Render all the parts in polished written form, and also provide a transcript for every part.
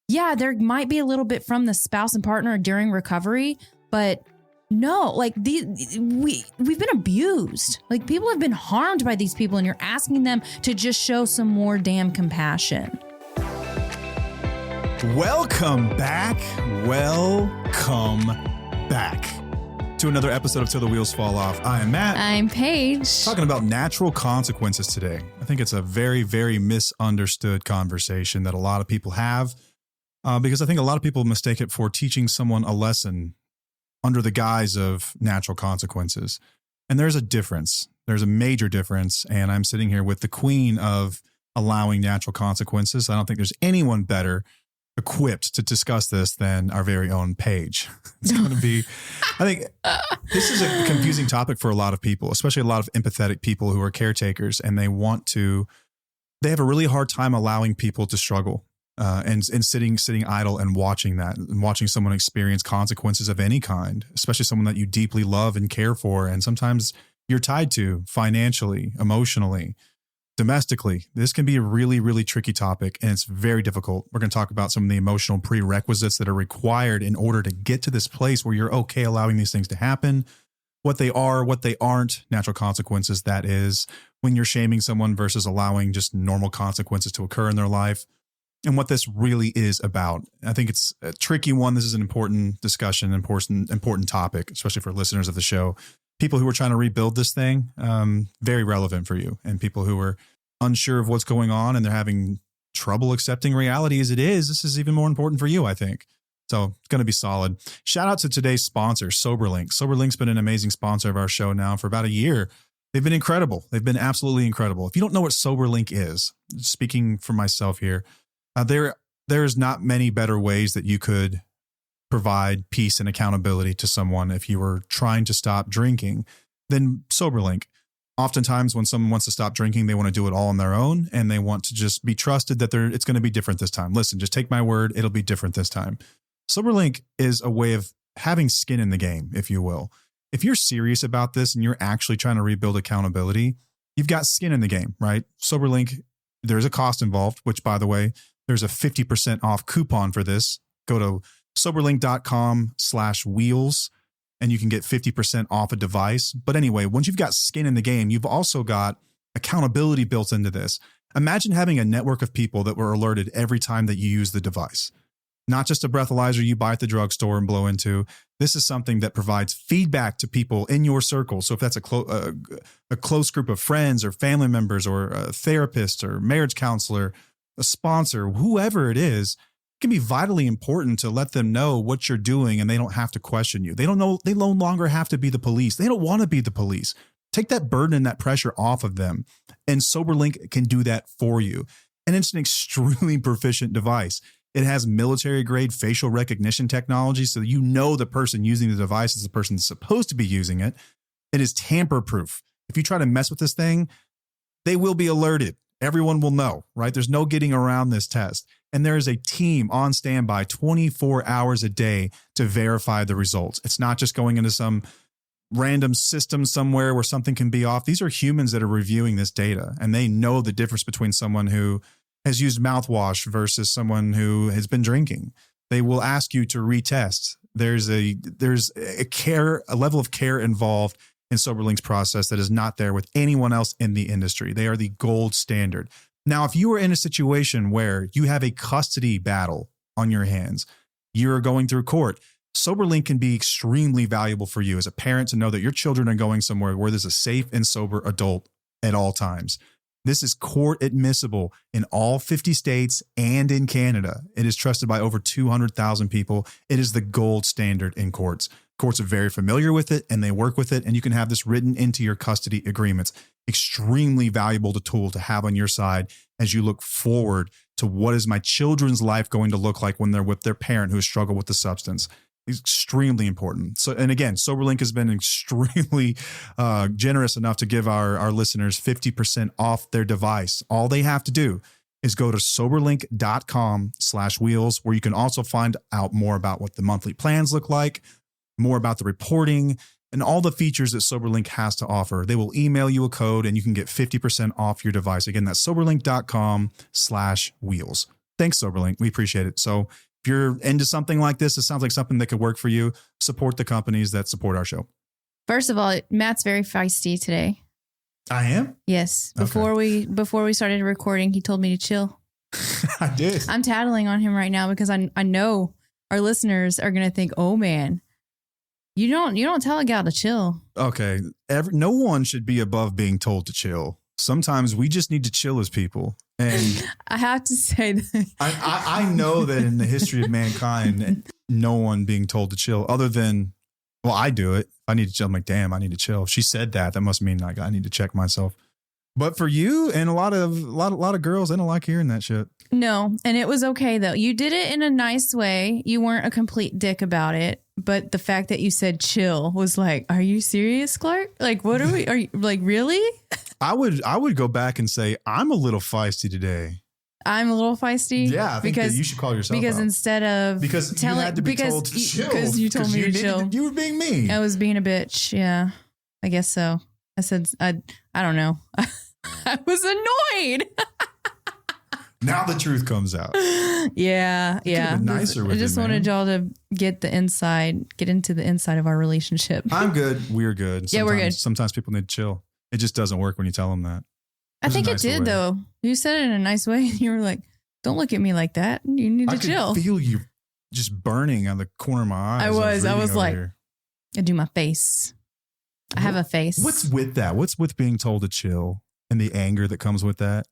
yeah, there might be a little bit from the spouse and partner during recovery, but no, like we've been abused. Like people have been harmed by these people, and you're asking them to just show some more damn compassion. Welcome back. Welcome back to another episode of Till the Wheels Fall Off. I am Matt. I'm Paige. Talking about natural consequences today. I think it's a very, very misunderstood conversation that a lot of people have because I think a lot of people mistake it for teaching someone a lesson under the guise of natural consequences. And there's a difference. There's a major difference. And I'm sitting here with the queen of allowing natural consequences. I don't think there's anyone better equipped to discuss this than our very own Paige. It's going to be, I think this is a confusing topic for a lot of people, especially a lot of empathetic people who are caretakers, and they have a really hard time allowing people to struggle and sitting idle and watching that and watching someone experience consequences of any kind, especially someone that you deeply love and care for. And sometimes you're tied to financially, emotionally, domestically. This can be a really, really tricky topic, and it's very difficult. We're going to talk about some of the emotional prerequisites that are required in order to get to this place where you're okay allowing these things to happen, what they are, what they aren't, natural consequences, that is, when you're shaming someone versus allowing just normal consequences to occur in their life, and what this really is about. I think it's a tricky one. This is an important discussion, important topic, especially for listeners of the show. People who are trying to rebuild this thing, very relevant for you. And people who are unsure of what's going on and they're having trouble accepting reality as it is, this is even more important for you, I think. So it's going to be solid. Shout out to today's sponsor, SoberLink. SoberLink's been an amazing sponsor of our show now for about a year. They've been incredible. They've been absolutely incredible. If you don't know what SoberLink is, speaking for myself here, there's not many better ways that you could provide peace and accountability to someone if you were trying to stop drinking than SoberLink. Oftentimes when someone wants to stop drinking, they want to do it all on their own, and they want to just be trusted that it's going to be different this time. Listen, just take my word. It'll be different this time. SoberLink is a way of having skin in the game, if you will. If you're serious about this and you're actually trying to rebuild accountability, you've got skin in the game, right? SoberLink, there's a cost involved, which, by the way, there's a 50% off coupon for this. Go to soberlink.com/wheels and you can get 50% off a device. But anyway, once you've got skin in the game, you've also got accountability built into this. Imagine having a network of people that were alerted every time that you use the device. Not just a breathalyzer you buy at the drugstore and blow into. This is something that provides feedback to people in your circle. So if that's a close group of friends or family members or a therapist or marriage counselor, a sponsor, whoever it is, it can be vitally important to let them know what you're doing, and they don't have to question you. They no longer have to be the police. They don't want to be the police. Take that burden and that pressure off of them. And SoberLink can do that for you. And it's an extremely proficient device. It has military-grade facial recognition technology, so you know the person using the device is the person that's supposed to be using it. It is tamper-proof. If you try to mess with this thing, they will be alerted. Everyone will know, right? There's no getting around this test. And there is a team on standby 24 hours a day to verify the results. It's not just going into some random system somewhere where something can be off. These are humans that are reviewing this data, and they know the difference between someone who has used mouthwash versus someone who has been drinking. They will ask you to retest. There's a level of care involved in SoberLink's process that is not there with anyone else in the industry. They are the gold standard. Now, if you are in a situation where you have a custody battle on your hands, you're going through court, SoberLink can be extremely valuable for you as a parent to know that your children are going somewhere where there's a safe and sober adult at all times. This is court admissible in all 50 states and in Canada. It is trusted by over 200,000 people. It is the gold standard in courts. Courts are very familiar with it, and they work with it, and you can have this written into your custody agreements. Extremely valuable tool to have on your side as you look forward to what is my children's life going to look like when they're with their parent who has struggled with the substance. It's extremely important. So, and again, SoberLink has been extremely generous enough to give our listeners 50% off their device. All they have to do is go to soberlink.com/wheels, where you can also find out more about what the monthly plans look like, more about the reporting, and all the features that SoberLink has to offer. They will email you a code and you can get 50% off your device. Again, that's soberlink.com/wheels. Thanks, Soberlink. We appreciate it. So if you're into something like this, it sounds like something that could work for you. Support the companies that support our show. First of all, Matt's very feisty today. I am? Yes. Okay. Before we started recording, he told me to chill. I did. I'm tattling on him right now because I know our listeners are going to think, oh man, you don't tell a gal to chill. Okay. No one should be above being told to chill. Sometimes we just need to chill as people. And I have to say that I know that in the history of mankind, no one being told to chill other than, well, I do it. I need to chill. I'm like, damn, I need to chill. If she said that must mean like I need to check myself. But for you and a lot of girls, they don't like hearing that shit. No. And it was okay though. You did it in a nice way. You weren't a complete dick about it. But the fact that you said chill was like, are you serious, Clark? Like, are you like, really? I would go back and say, I'm a little feisty today. I'm a little feisty. Yeah, I think that you should call yourself because out. Instead of you had to be told to chill. Because you told me to chill. You were being mean. I was being a bitch. Yeah, I guess so. I said I don't know. I was annoyed. Now the truth comes out. Yeah. Been nicer with I just wanted y'all to get into the inside of our relationship. I'm good. We're good. Yeah, we're good. Sometimes people need to chill. It just doesn't work when you tell them that. I think it did though. You said it in a nice way. You were like, "Don't look at me like that. You need to chill." I could feel you just burning on the corner of my eyes. I was like, I do my face. I have a face. What's with that? What's with being told to chill and the anger that comes with that?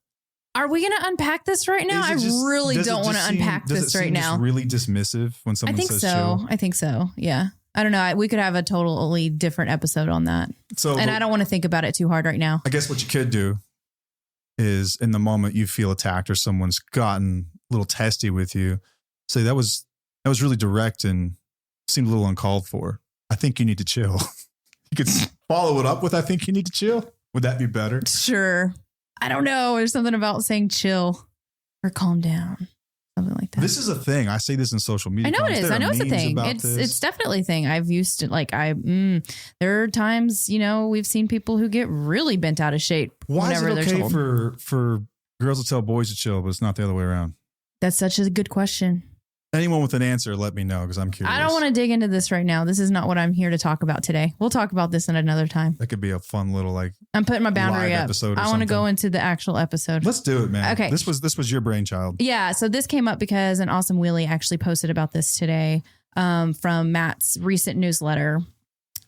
Are we going to unpack this right now? I really don't want to unpack this right now. Just really dismissive when someone says chill? I think so. Yeah. I don't know. We could have a totally different episode on that. And I don't want to think about it too hard right now. I guess what you could do is in the moment you feel attacked or someone's gotten a little testy with you, say that was really direct and seemed a little uncalled for. I think you need to chill. You could follow it up with, I think you need to chill. Would that be better? Sure. I don't know. There's something about saying chill or calm down. Something like that. This is a thing. I say this in social media. I know it is. I know it's a thing. It's definitely a thing. I've used it. Like there are times, we've seen people who get really bent out of shape. Why is it okay for girls to tell boys to chill, but it's not the other way around? That's such a good question. Anyone with an answer, let me know because I'm curious. I don't want to dig into this right now. This is not what I'm here to talk about today. We'll talk about this in another time. That could be a fun little I'm putting my boundary up. I want to go into the actual episode. Let's do it, man. Okay. This was your brainchild. Yeah. So this came up because an awesome Wheelie actually posted about this today from Matt's recent newsletter.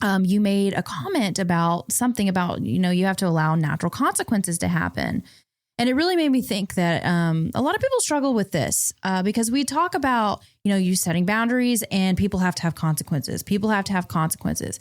You made a comment about something about, you have to allow natural consequences to happen. And it really made me think that a lot of people struggle with this because we talk about, you setting boundaries and people have to have consequences. People have to have consequences.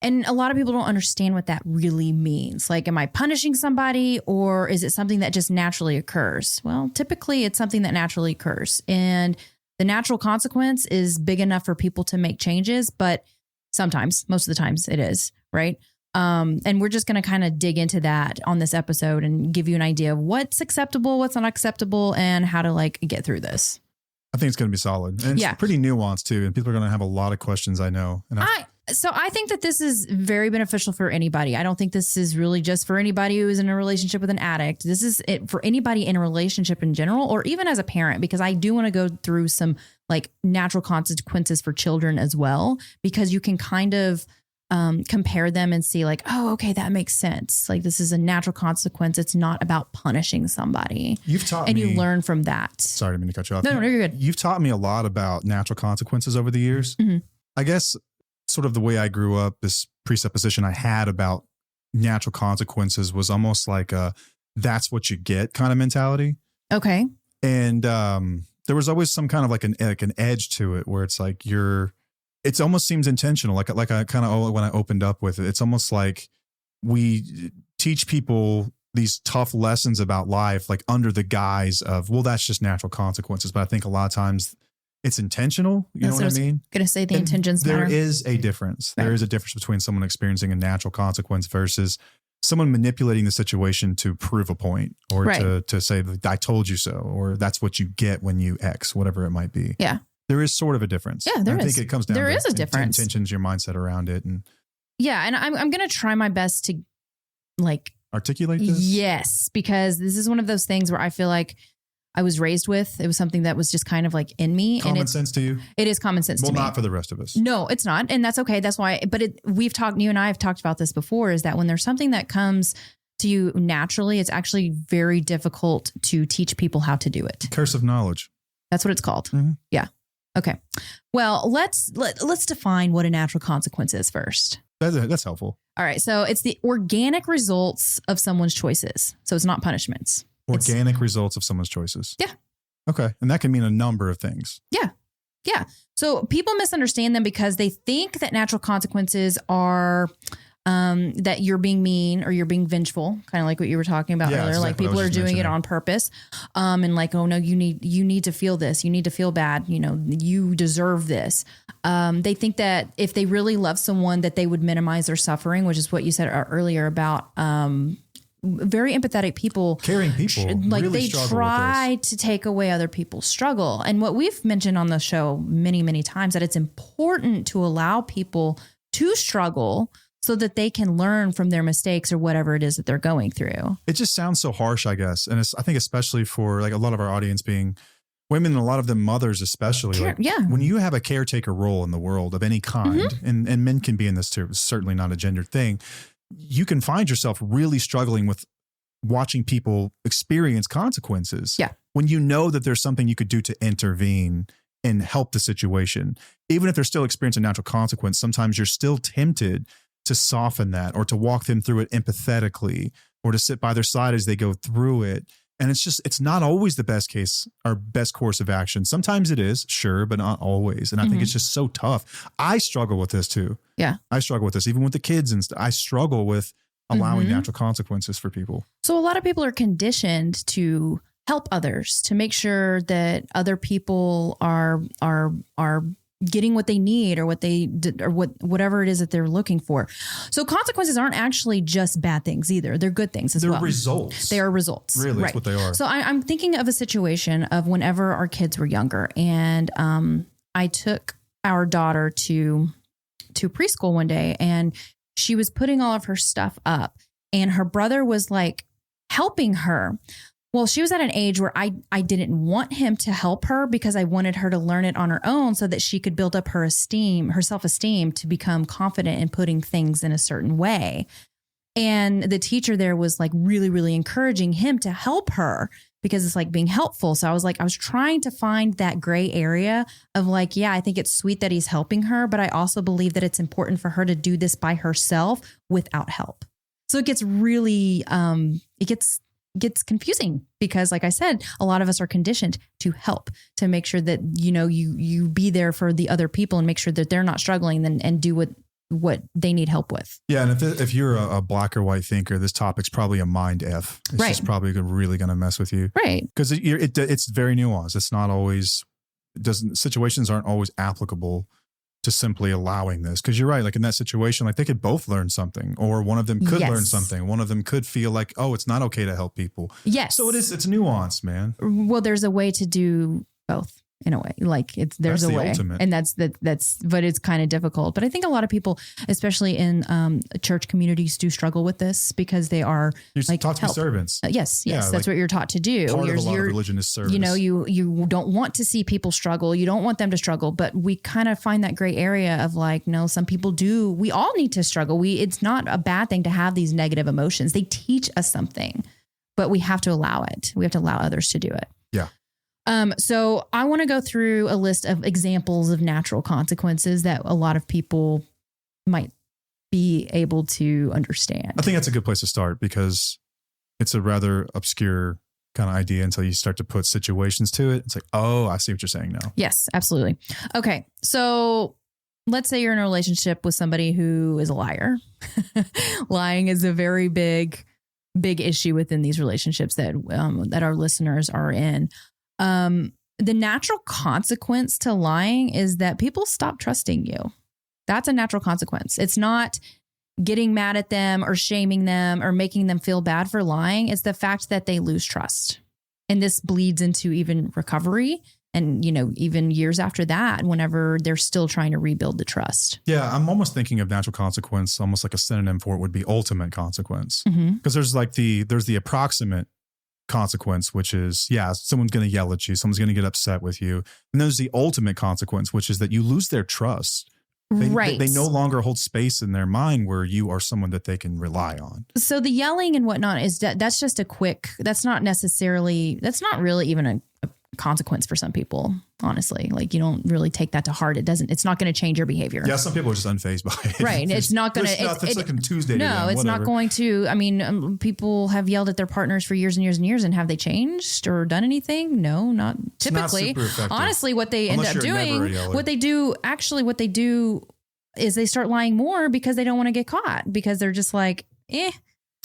And a lot of people don't understand what that really means. Like, am I punishing somebody or is it something that just naturally occurs? Well, typically it's something that naturally occurs. And the natural consequence is big enough for people to make changes. But sometimes, most of the times it is, right? And we're just going to kind of dig into that on this episode and give you an idea of what's acceptable, what's not acceptable, and how to get through this. I think it's going to be solid. And it's pretty nuanced too. And people are going to have a lot of questions, I know. And So I think that this is very beneficial for anybody. I don't think this is really just for anybody who is in a relationship with an addict. This is it for anybody in a relationship in general, or even as a parent, because I do want to go through some natural consequences for children as well, because you can kind of compare them and see oh, okay, that makes sense. This is a natural consequence. It's not about punishing somebody. You've taught me. And you learn from that. Sorry, I didn't mean to cut you off. No, you're good. You've taught me a lot about natural consequences over the years. Mm-hmm. I guess sort of the way I grew up, this presupposition I had about natural consequences was almost like a that's what you get kind of mentality. Okay. And there was always some kind of an edge to it where it's it almost seems intentional. Like I kind of, when I opened up with it, it's almost like we teach people these tough lessons about life, under the guise of, well, that's just natural consequences. But I think a lot of times it's intentional. You know what I mean? Going to say the intentions matter. There is a difference. Right. There is a difference between someone experiencing a natural consequence versus someone manipulating the situation to prove a point or to say, I told you so, or that's what you get when you X, whatever it might be. Yeah. There is sort of a difference. Yeah, there is. I think it comes down there to is a difference. Intentions, your mindset around it. And I'm going to try my best to articulate this. Yes, because this is one of those things where I feel like I was raised with. It was something that was just kind of like in me. Common sense to you? It is common sense to me. Well, not for the rest of us. No, it's not. And that's okay. That's why, but you and I have talked about this before, is that when there's something that comes to you naturally, it's actually very difficult to teach people how to do it. Curse of knowledge. That's what it's called. Mm-hmm. Yeah. Okay. Well, let's define what a natural consequence is first. That's helpful. All right. So it's the organic results of someone's choices. So it's not punishments. Organic results of someone's choices. Yeah. Okay. And that can mean a number of things. Yeah. Yeah. So people misunderstand them because they think that natural consequences are that you're being mean or you're being vengeful, kind of like what you were talking about earlier. Exactly. Like people are doing it on purpose. And like, oh no, you need to feel this. You need to feel bad. You know, you deserve this. They think that if they really love someone, that they would minimize their suffering, which is what you said earlier about very empathetic people, caring people, like really they try to take away other people's struggle. And what we've mentioned on the show many, many times, that it's important to allow people to struggle so that they can learn from their mistakes or whatever it is that they're going through. It just sounds so harsh, I guess. And I think especially for like a lot of our audience being women, and a lot of them mothers, especially. When you have a caretaker role in the world of any kind, and men can be in this too, it's certainly not a gendered thing. You can find yourself really struggling with watching people experience consequences. Yeah. When you know that there's something you could do to intervene and help the situation, even if they're still experiencing a natural consequence, sometimes you're still tempted to soften that or to walk them through it empathetically or to sit by their side as they go through it. And it's not always the best case or best course of action. Sometimes it is, sure, but not always. And I think it's just so tough. I struggle with this too. Yeah. I struggle with this, even with the kids and stuff. I struggle with allowing natural consequences for people. So a lot of people are conditioned to help others, to make sure that other people are getting what they need or whatever it is that they're looking for. So consequences aren't actually just bad things either. They're good things as well. They're results. They are results. Really, that's what they are. So I'm thinking of a situation of whenever our kids were younger, and I took our daughter to preschool one day, and she was putting all of her stuff up, and her brother was like helping her. Well, she was at an age where I didn't want him to help her because I wanted her to learn it on her own so that she could build up her self-esteem to become confident in putting things in a certain way. And the teacher there was like really, really encouraging him to help her because it's like being helpful. So I was trying to find that gray area of like, yeah, I think it's sweet that he's helping her, but I also believe that it's important for her to do this by herself without help. So it gets really, gets confusing because like I said, a lot of us are conditioned to help, to make sure that, you know, you be there for the other people and make sure that they're not struggling and do what they need help with. Yeah. And if you're a black or white thinker, this topic's probably a mind F. It's just probably really going to mess with you. Right. Because it's very nuanced. It's not always, situations aren't always applicable to simply allowing this. Because you're right. Like in that situation, like they could both learn something, or one of them could learn something. One of them could feel like, oh, it's not okay to help people. Yes. So it's nuanced, man. Well, there's a way to do both. In a way, like there's a way, ultimate. And but it's kind of difficult. But I think a lot of people, especially in church communities, do struggle with this because they are like taught to be servants. Yes, that's like what you're taught to do. Part of a lot of religion is service. You know, you don't want to see people struggle. You don't want them to struggle. But we kind of find that gray area of like, no, some people do. We all need to struggle. It's not a bad thing to have these negative emotions. They teach us something, but we have to allow it. We have to allow others to do it. Yeah. So I want to go through a list of examples of natural consequences that a lot of people might be able to understand. I think that's a good place to start because it's a rather obscure kind of idea until you start to put situations to it. It's like, oh, I see what you're saying now. Yes, absolutely. Okay. So let's say you're in a relationship with somebody who is a liar. Lying is a very big issue within these relationships that our listeners are in. The natural consequence to lying is that people stop trusting you. That's a natural consequence. It's not getting mad at them or shaming them or making them feel bad for lying. It's the fact that they lose trust. And this bleeds into even recovery and, you know, even years after that, whenever they're still trying to rebuild the trust. Yeah. I'm almost thinking of natural consequence, almost like a synonym for it would be ultimate consequence. Because there's the approximate consequence, which is, someone's going to yell at you. Someone's going to get upset with you. And there's the ultimate consequence, which is that you lose their trust. They no longer hold space in their mind where you are someone that they can rely on. So the yelling and whatnot that's just that's not really even a consequence for some people, honestly. Like, you don't really take that to heart. It's not going to change your behavior. Yeah, some people are just unfazed by it. Right. It's not going to. It's like a Tuesday. No, it's not going to. I mean, people have yelled at their partners for years and years and years, and have they changed or done anything? No, not typically. Not honestly, what they end up doing, what they do is they start lying more because they don't want to get caught, because they're just like, I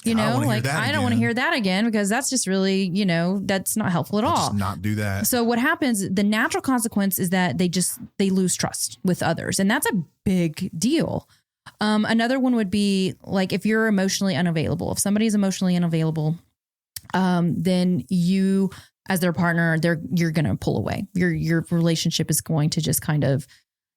don't want to hear that again, because that's just really, that's not helpful at all. Just not do that. So what happens, the natural consequence is that they lose trust with others. And that's a big deal. Another one would be like, if you're emotionally unavailable, if somebody is emotionally unavailable, then you, as their partner, you're going to pull away. Your relationship is going to just kind of,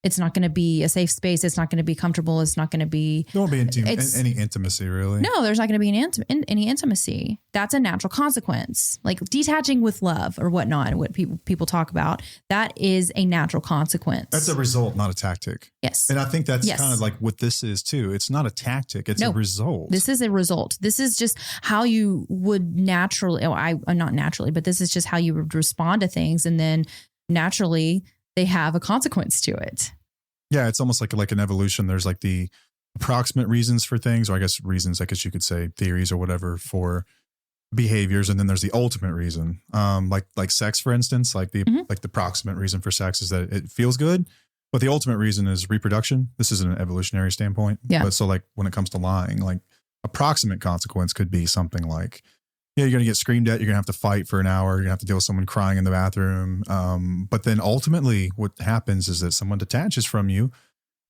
it's not going to be a safe space. It's not going to be comfortable. It's not going to be. There won't be any intimacy, really. No, there's not going to be any intimacy. That's a natural consequence. Like detaching with love or whatnot, what people talk about. That is a natural consequence. That's a result, not a tactic. Yes. And I think that's kind of like what this is too. It's not a tactic. It's a result. This is a result. This is just how you would naturally, not naturally, but this is just how you would respond to things. And then naturally, they have a consequence to it. Yeah, it's almost like an evolution. There's like the approximate reasons for things, or I guess you could say theories or whatever for behaviors, and then there's the ultimate reason. Like sex, for instance, like the approximate reason for sex is that it feels good, but the ultimate reason is reproduction. This is an evolutionary standpoint. Yeah. But so like when it comes to lying, like approximate consequence could be something like, you're going to get screamed at. You're going to have to fight for an hour. You're going to have to deal with someone crying in the bathroom. But then ultimately what happens is that someone detaches from you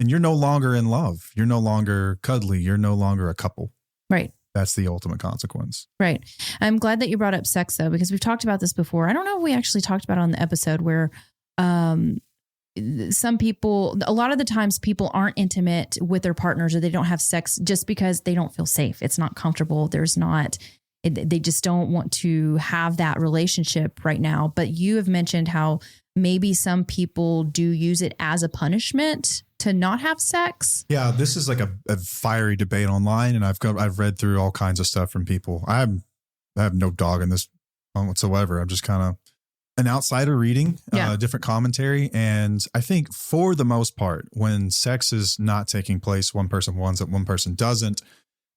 and you're no longer in love. You're no longer cuddly. You're no longer a couple. Right. That's the ultimate consequence. Right. I'm glad that you brought up sex, though, because we've talked about this before. I don't know if we actually talked about it on the episode where some people, a lot of the times people aren't intimate with their partners, or they don't have sex just because they don't feel safe. It's not comfortable. They just don't want to have that relationship right now. But you have mentioned how maybe some people do use it as a punishment to not have sex. Yeah, this is like a fiery debate online, and I've read through all kinds of stuff from people. I have no dog in this whatsoever. I'm just kind of an outsider reading different commentary. And I think for the most part, when sex is not taking place, one person wants it, one person doesn't.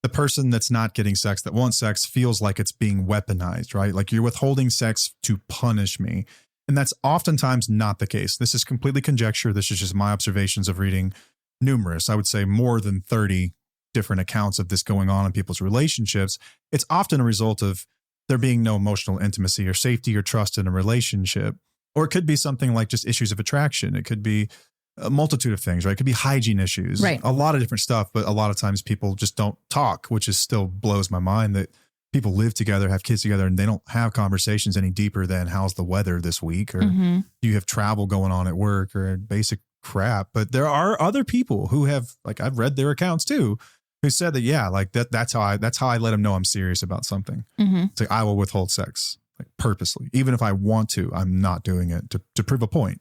The person that's not getting sex, that wants sex, feels like it's being weaponized, right? Like you're withholding sex to punish me. And that's oftentimes not the case. This is completely conjecture. This is just my observations of reading numerous, I would say more than 30 different accounts of this going on in people's relationships. It's often a result of there being no emotional intimacy or safety or trust in a relationship. Or it could be something like just issues of attraction. It could be a multitude of things, right? It could be hygiene issues, right? A lot of different stuff, but a lot of times people just don't talk, which is still blows my mind that people live together, have kids together, and they don't have conversations any deeper than how's the weather this week, or you have travel going on at work, or basic crap. But there are other people who have, like, I've read their accounts too, who said that, that's how I let them know I'm serious about something. It's like, I will withhold sex, like, purposely, even if I want to. I'm not doing it to prove a point.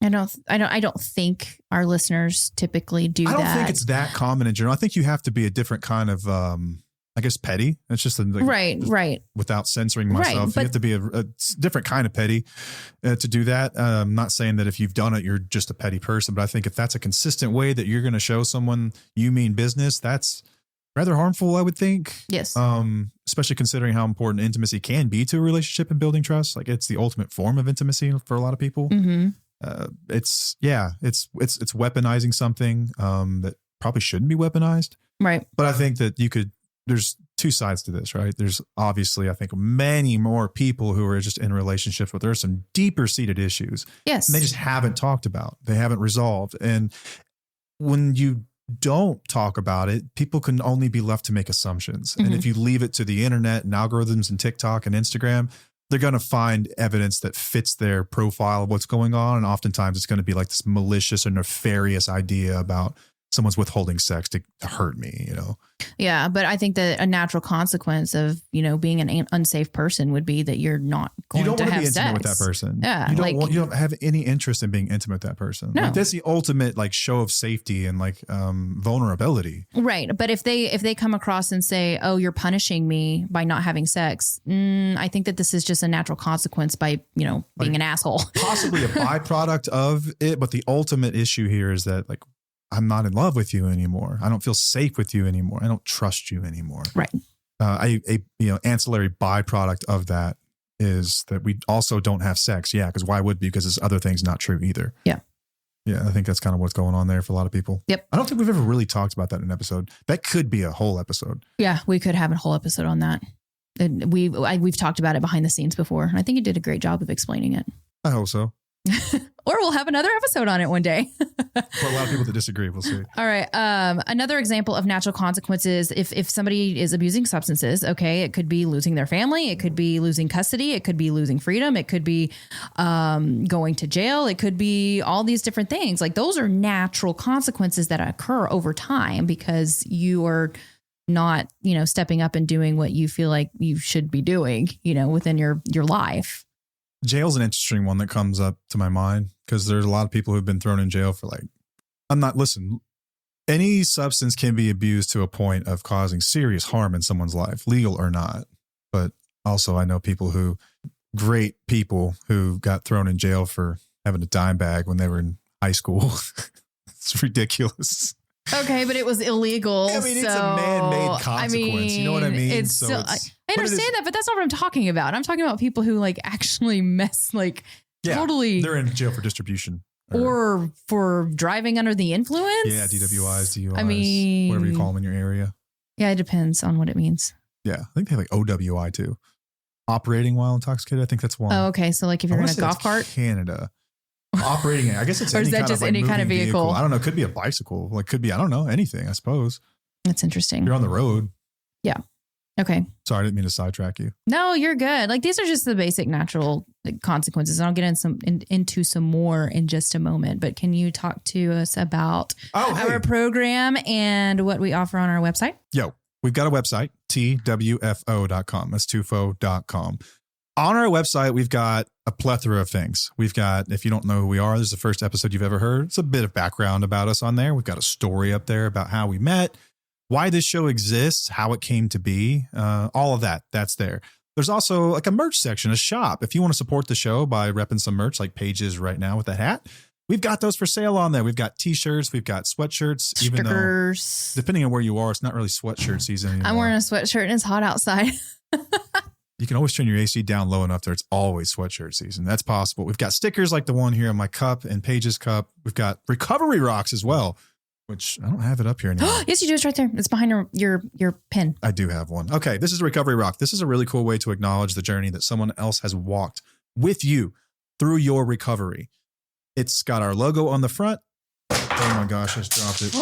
I don't think our listeners typically do that. I don't think it's that common in general. I think you have to be a different kind of, I guess, petty. It's just right. Without censoring myself, right, you have to be a different kind of petty to do that. I'm not saying that if you've done it, you're just a petty person, but I think if that's a consistent way that you're going to show someone you mean business, that's rather harmful, I would think. Yes. Especially considering how important intimacy can be to a relationship and building trust. Like, it's the ultimate form of intimacy for a lot of people. It's weaponizing something that probably shouldn't be weaponized. Right. But I think that there's two sides to this, right? There's obviously, I think, many more people who are just in relationships where there's some deeper seated issues. Yes. And they just haven't talked about, they haven't resolved. And when you don't talk about it, people can only be left to make assumptions. And if you leave it to the internet and algorithms and TikTok and Instagram, they're going to find evidence that fits their profile of what's going on. And oftentimes it's going to be like this malicious or nefarious idea about someone's withholding sex to hurt me, you know? Yeah. But I think that a natural consequence of, being an unsafe person would be that you're not going to have sex. You don't want to be intimate with that person. Yeah. You don't have any interest in being intimate with that person. No. Like, that's the ultimate like show of safety and like vulnerability. Right. But if they come across and say, oh, you're punishing me by not having sex, I think that this is just a natural consequence by, being an asshole. Possibly a byproduct of it. But the ultimate issue here is that like, I'm not in love with you anymore. I don't feel safe with you anymore. I don't trust you anymore. Right. Ancillary byproduct of that is that we also don't have sex. Yeah. Because why would we? Because this other thing's not true either. Yeah. Yeah. I think that's kind of what's going on there for a lot of people. Yep. I don't think we've ever really talked about that in an episode. That could be a whole episode. Yeah. We could have a whole episode on that. And we've talked about it behind the scenes before. I think you did a great job of explaining it. I hope so. Or we'll have another episode on it one day. For a lot of people that disagree, we'll see. All right. Another example of natural consequences, if somebody is abusing substances, okay, it could be losing their family. It could be losing custody. It could be losing freedom. It could be going to jail. It could be all these different things. Like those are natural consequences that occur over time because you are not, stepping up and doing what you feel like you should be doing, within your life. Jail's an interesting one that comes up to my mind because there's a lot of people who've been thrown in jail for any substance can be abused to a point of causing serious harm in someone's life, legal or not. But also I know great people who got thrown in jail for having a dime bag when they were in high school. It's ridiculous. Okay, but it was illegal. I mean, it's a man-made consequence. You know what I mean? I understand that, but that's not what I'm talking about. I'm talking about people who like actually totally. They're in jail for distribution. Or for driving under the influence. Yeah, DWIs, DUIs, whatever you call them in your area. Yeah, it depends on what it means. Yeah, I think they have like OWI too. Operating while intoxicated, I think that's one. Oh, okay. So like if you're in a golf cart? Canada. Operating it. I guess it's or any is that kind just of any kind of vehicle? I don't know. It could be a bicycle. Like could be, I don't know, anything, I suppose. That's interesting. You're on the road. Yeah. Okay. Sorry, I didn't mean to sidetrack you. No, you're good. Like these are just the basic natural consequences. I'll get into some more in just a moment. But can you talk to us about our program and what we offer on our website? We've got a website, twfo.com. That's tufo.com. On our website, we've got a plethora of things. We've got, if you don't know who we are, this is the first episode you've ever heard. It's a bit of background about us on there. We've got a story up there about how we met, why this show exists, how it came to be, all of that. That's there. There's also like a merch section, a shop. If you want to support the show by repping some merch like Pages right now with that hat, we've got those for sale on there. We've got t-shirts, we've got sweatshirts, stickers. Even though depending on where you are, it's not really sweatshirt season anymore. I'm wearing a sweatshirt and it's hot outside. You can always turn your AC down low enough that it's always sweatshirt season. That's possible. We've got stickers like the one here on my cup and Paige's cup. We've got recovery rocks as well, which I don't have it up here anymore. Yes, you do. It's right there. It's behind your pen. I do have one. Okay, this is a recovery rock. This is a really cool way to acknowledge the journey that someone else has walked with you through your recovery. It's got our logo on the front. Oh my gosh, I just dropped it.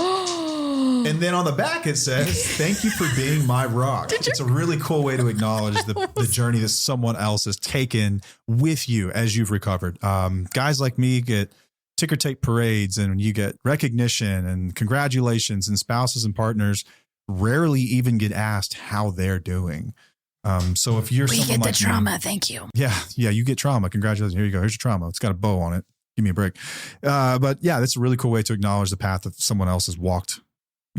And then on the back, it says, "Thank you for being my rock." It's a really cool way to acknowledge the journey that someone else has taken with you as you've recovered. Guys like me get ticker tape parades and you get recognition and congratulations, and spouses and partners rarely even get asked how they're doing. So if you're someone like the trauma, thank you. Yeah, you get trauma. Congratulations. Here you go. Here's your trauma. It's got a bow on it. Give me a break. But yeah, that's a really cool way to acknowledge the path that someone else has walked,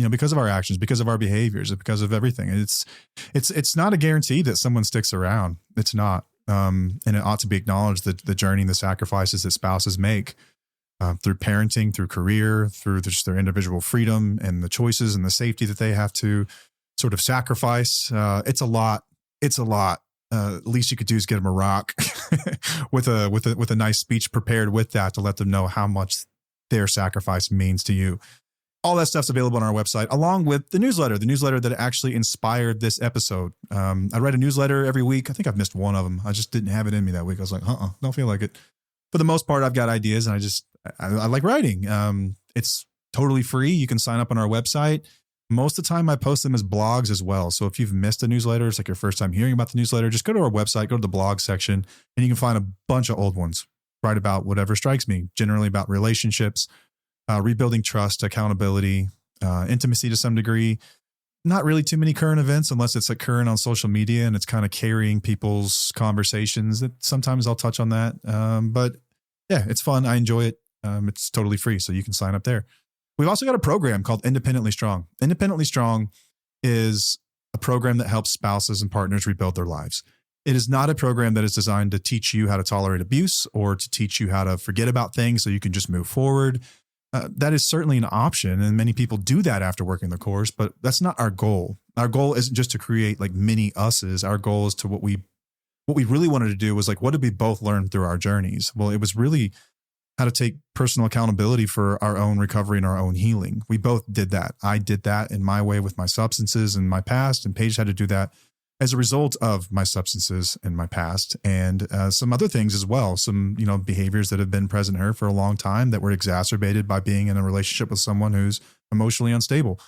because of our actions, because of our behaviors, because of everything. It's not a guarantee that someone sticks around. It's not. And it ought to be acknowledged that the journey and the sacrifices that spouses make through parenting, through career, through just their individual freedom and the choices and the safety that they have to sort of sacrifice. It's a lot. It's a lot. Least you could do is get them a rock with a nice speech prepared with that to let them know how much their sacrifice means to you. All that stuff's available on our website, along with the newsletter that actually inspired this episode. I write a newsletter every week. I think I've missed one of them. I just didn't have it in me that week. I was like, don't feel like it. For the most part, I've got ideas and I like writing. It's totally free. You can sign up on our website. Most of the time I post them as blogs as well. So if you've missed a newsletter, it's like your first time hearing about the newsletter, just go to our website, go to the blog section, and you can find a bunch of old ones. Write about whatever strikes me, generally about relationships, rebuilding trust, accountability, intimacy to some degree. Not really too many current events unless it's like current on social media and it's kind of carrying people's conversations. Sometimes I'll touch on that. But yeah, it's fun. I enjoy it. It's totally free, so you can sign up there. We've also got a program called Independently Strong. Independently Strong is a program that helps spouses and partners rebuild their lives. It is not a program that is designed to teach you how to tolerate abuse or to teach you how to forget about things so you can just move forward. That is certainly an option, and many people do that after working the course, but that's not our goal. Our goal isn't just to create like mini us's. Our goal is to what we really wanted to do was like, what did we both learn through our journeys? Well, it was really how to take personal accountability for our own recovery and our own healing. We both did that. I did that in my way with my substances in my past, and Paige had to do that as a result of my substances in my past, and some other things as well. Some, behaviors that have been present in her for a long time that were exacerbated by being in a relationship with someone who's emotionally unstable.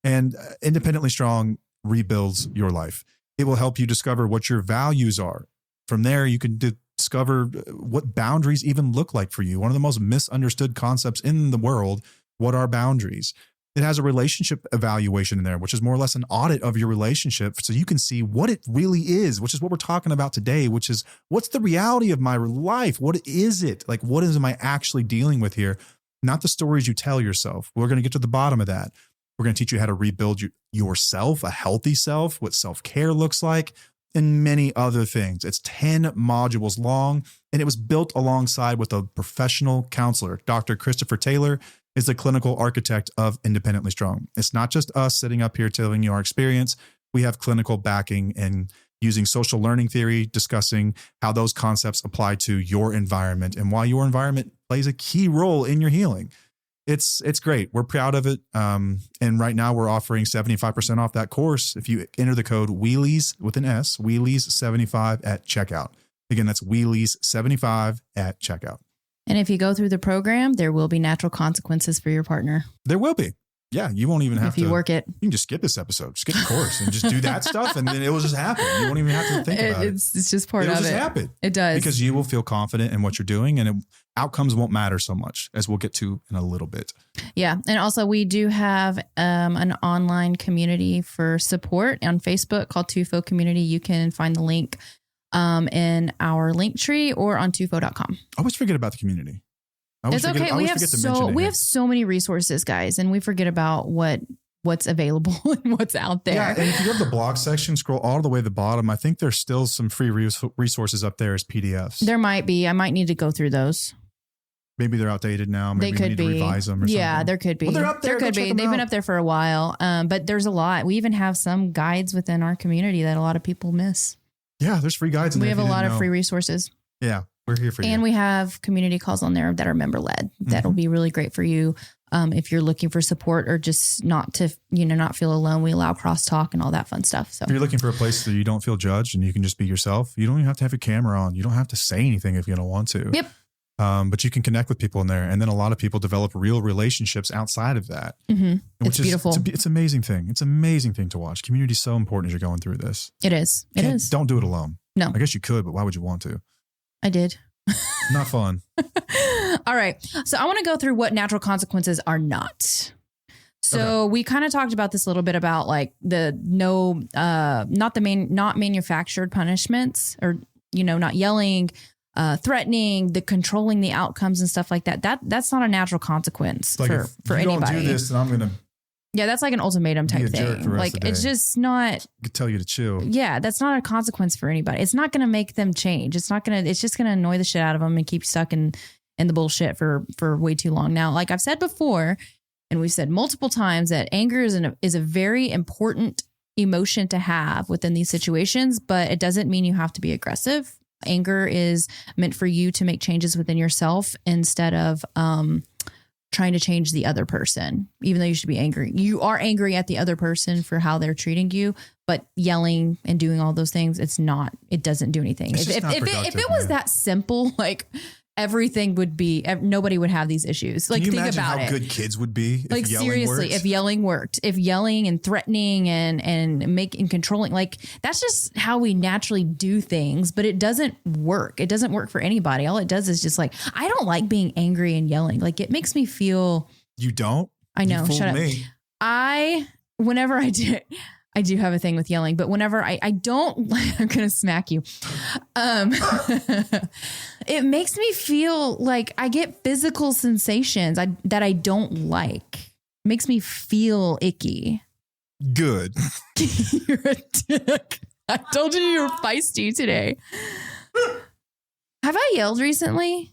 And Independently Strong rebuilds your life. It will help you discover what your values are. From there, you can discover what boundaries even look like for you. One of the most misunderstood concepts in the world, what are boundaries? It has a relationship evaluation in there, which is more or less an audit of your relationship. So you can see what it really is, which is what we're talking about today, which is what's the reality of my life? What is it? Like, what am I actually dealing with here? Not the stories you tell yourself. We're going to get to the bottom of that. We're going to teach you how to rebuild yourself, a healthy self, what self-care looks like, and many other things. It's 10 modules long, and it was built alongside with a professional counselor. Dr. Christopher Taylor is the clinical architect of Independently Strong. It's not just us sitting up here telling you our experience. We have clinical backing and using social learning theory, discussing how those concepts apply to your environment and why your environment plays a key role in your healing. It's great. We're proud of it. And right now we're offering 75% off that course if you enter the code Wheelies with an S, Wheelies75 at checkout. Again, that's Wheelies75 at checkout. And if you go through the program, there will be natural consequences for your partner. There will be. Yeah, you won't even have to. If you work it. You can just skip this episode, skip the course and just do that stuff, and then it will just happen. You won't even have to think about it. It's just part of it. It'll just happen. It does. Because you will feel confident in what you're doing, and outcomes won't matter so much, as we'll get to in a little bit. Yeah. And also we do have an online community for support on Facebook called Tufo Community. You can find the link in our link tree or on tufo.com. I always forget about the community. It's okay. We have so many resources, guys, and we forget about what's available and what's out there. Yeah, and if you go to the blog section, scroll all the way to the bottom, I think there's still some free resources up there as PDFs. There might be. I might need to go through those. Maybe they're outdated now. Maybe we need to revise them or something. Yeah, there could be. Well, they're up there. There could be. They've been up there for a while, but there's a lot. We even have some guides within our community that a lot of people miss. Yeah, there's free guides in there. We have a lot of free reresources. Yeah, we're here for you. And we have community calls on there that are member led. That'll be really great for you if you're looking for support or just not to, not feel alone. We allow crosstalk and all that fun stuff. So if you're looking for a place that you don't feel judged and you can just be yourself, you don't even have to have a camera on. You don't have to say anything if you don't want to. Yep. But you can connect with people in there. And then a lot of people develop real relationships outside of that. Mm-hmm. It's beautiful. It's an amazing thing. It's an amazing thing to watch. Community is so important as you're going through this. It is. It is. Don't do it alone. No. I guess you could, but why would you want to? I did. Not fun. All right. So I want to go through what natural consequences are not. So we kind of talked about this a little bit about like not manufactured punishments or, not yelling, threatening, the controlling the outcomes and stuff like that. That's not a natural consequence like for anybody. If you don't do this, then I'm going to. Yeah, that's like an ultimatum type thing. Like it's just not. I could tell you to chill. Yeah, that's not a consequence for anybody. It's not going to make them change. It's just going to annoy the shit out of them and keep stuck in the bullshit for way too long. Now, like I've said before, and we've said multiple times that anger is a very important emotion to have within these situations, but it doesn't mean you have to be aggressive. Anger is meant for you to make changes within yourself instead of trying to change the other person, even though you should be angry. You are angry at the other person for how they're treating you, but yelling and doing all those things, it doesn't do anything. If it was that simple, like everything would be, nobody would have these issues. Like, think about how it. Good kids would be. Like seriously, works. if yelling worked, if yelling and threatening and making controlling, like that's just how we naturally do things, but it doesn't work. It doesn't work for anybody. All it does is just like, I don't like being angry and yelling. Like it makes me feel. You don't? I know. You shut up. Me. Whenever I do have a thing with yelling, but whenever I don't, I'm going to smack you. It makes me feel like I get physical sensations that I don't like. It makes me feel icky. Good. You're a dick. I told you were feisty today. Have I yelled recently?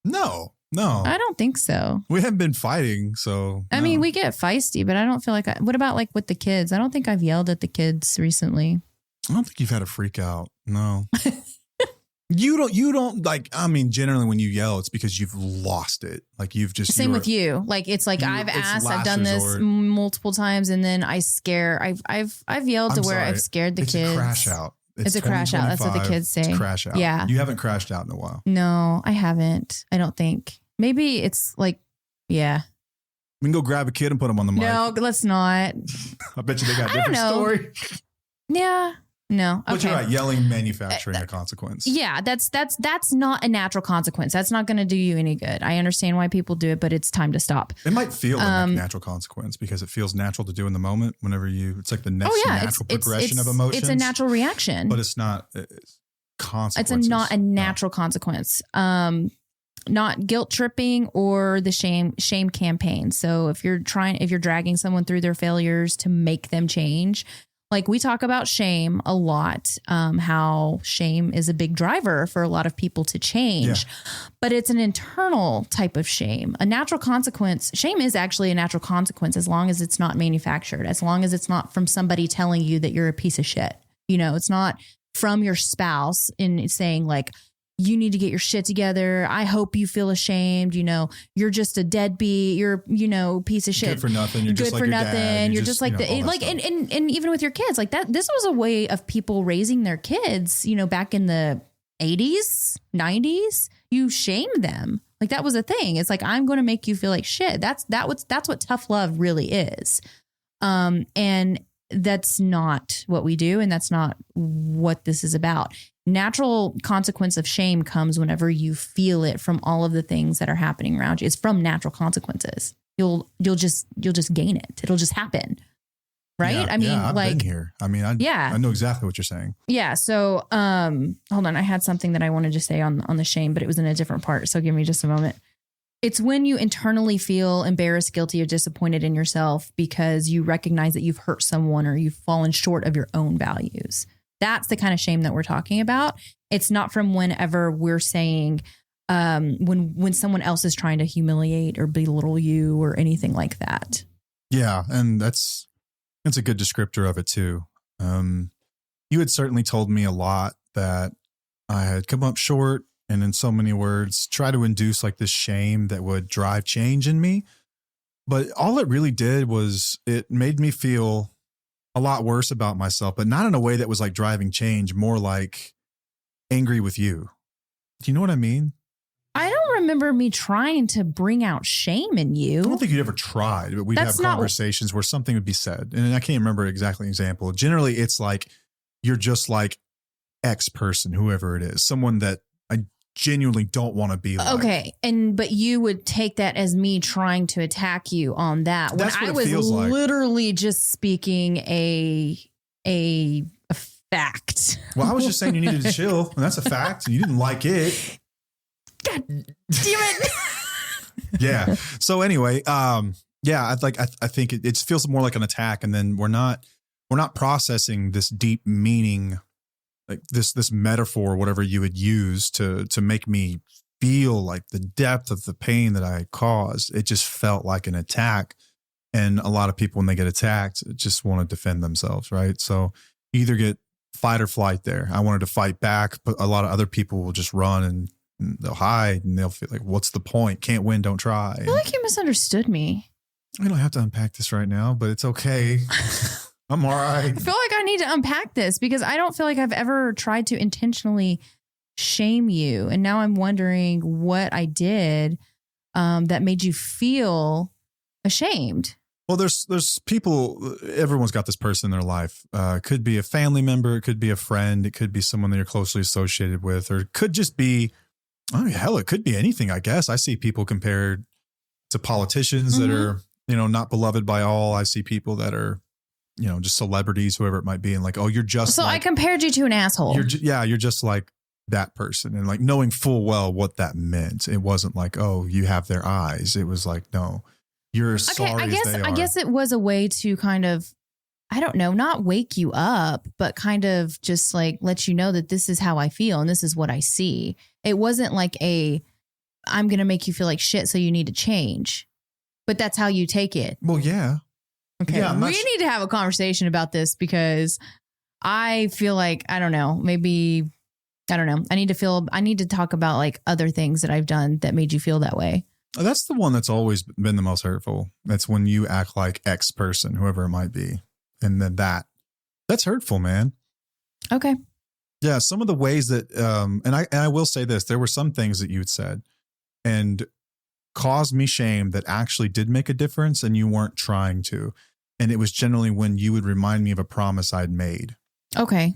No. I don't think so. We haven't been fighting, so. I mean, we get feisty, but I don't feel like what about like with the kids? I don't think I've yelled at the kids recently. I don't think you've had a freak out. No. You don't like, I mean, generally when you yell, it's because you've lost it. Like you've just. Same with you. Like, it's like I've done this multiple times and then I've yelled to where I've scared the kids. It's a crash out. It's a crash out. That's what the kids say. It's a crash out. Yeah. You haven't crashed out in a while. No, I haven't. I don't think. Maybe it's like, yeah. We can go grab a kid and put him on the mic. No, let's not. I bet you they got a different story. Yeah. No. Okay. But you're right. Yelling manufacturing a consequence. Yeah. That's not a natural consequence. That's not going to do you any good. I understand why people do it, but it's time to stop. It might feel like a natural consequence because it feels natural to do in the moment whenever it's like the next natural progression of emotions. It's a natural reaction. But it's not consequences. It's not a natural consequence. Not guilt tripping or the shame campaign. So if you're dragging someone through their failures to make them change, like we talk about shame a lot, how shame is a big driver for a lot of people to change, but it's an internal type of shame. A natural consequence, shame is actually a natural consequence as long as it's not manufactured, as long as it's not from somebody telling you that you're a piece of shit. You know, it's not from your spouse in saying like, you need to get your shit together. I hope you feel ashamed. You know, you're just a deadbeat. You're, piece of shit. Good for nothing. You're good just like for your nothing. dad. You're just like and even with your kids like that. This was a way of people raising their kids. Back in the 80s, 90s, you shamed them. Like that was a thing. It's like, I'm going to make you feel like shit. That's what tough love really is. And that's not what we do. And that's not what this is about. Natural consequence of shame comes whenever you feel it from all of the things that are happening around you. It's from natural consequences. You'll just gain it. It'll just happen. Right. Yeah, I mean, I've been here. I mean, I know exactly what you're saying. Yeah. So, hold on. I had something that I wanted to say on the shame, but it was in a different part. So give me just a moment. It's when you internally feel embarrassed, guilty, or disappointed in yourself because you recognize that you've hurt someone or you've fallen short of your own values. That's the kind of shame that we're talking about. It's not from whenever we're saying when someone else is trying to humiliate or belittle you or anything like that. Yeah. And that's a good descriptor of it too. You had certainly told me a lot that I had come up short and in so many words, try to induce like this shame that would drive change in me. But all it really did was it made me feel a lot worse about myself, but not in a way that was like driving change, more like angry with you. Do you know what I mean? I don't remember me trying to bring out shame in you. I don't think you'd ever tried, but we'd have conversations where something would be said. And I can't remember exactly an example. Generally, it's like, you're just like X person, whoever it is, someone that I genuinely don't want to be like. Okay. But you would take that as me trying to attack you on that. That's when what it feels like. Literally just speaking a fact. Well, I was just saying you needed to chill, and that's a fact. And you didn't like it. God damn it. Yeah. So anyway, I think it feels more like an attack, and then we're not processing this deep meaning, like this metaphor, whatever you would use to make me feel like the depth of the pain that I caused. It just felt like an attack. And a lot of people, when they get attacked, just want to defend themselves, right? So you either get fight or flight there. I wanted to fight back, but a lot of other people will just run and they'll hide and they'll feel like, what's the point? Can't win, don't try. I feel like you misunderstood me. I don't have to unpack this right now, but it's okay. I'm all right. I feel like I need to unpack this because I don't feel like I've ever tried to intentionally shame you. And now I'm wondering what I did that made you feel ashamed. Well, there's people, everyone's got this person in their life. It could be a family member. It could be a friend. It could be someone that you're closely associated with, or it could just be, it could be anything, I guess. I see people compared to politicians that are not beloved by all. I see people that are, just celebrities, whoever it might be. And like, oh, you're just so I compared you to an asshole. You're just like that person. And like knowing full well what that meant. It wasn't like, oh, you have their eyes. It was like, no, you're sorry as they are. I guess it was a way to kind of, I don't know, not wake you up, but kind of just like let you know that this is how I feel and this is what I see. It wasn't like I'm going to make you feel like shit, so you need to change. But that's how you take it. Well, yeah. Okay. Yeah, we need to have a conversation about this because I feel like, I don't know, I need to talk about like other things that I've done that made you feel that way. That's the one that's always been the most hurtful. That's when you act like X person, whoever it might be. And then that's hurtful, man. Okay. Yeah. Some of the ways that, and I will say this, there were some things that you had said and caused me shame that actually did make a difference and you weren't trying to. And it was generally when you would remind me of a promise I'd made. Okay.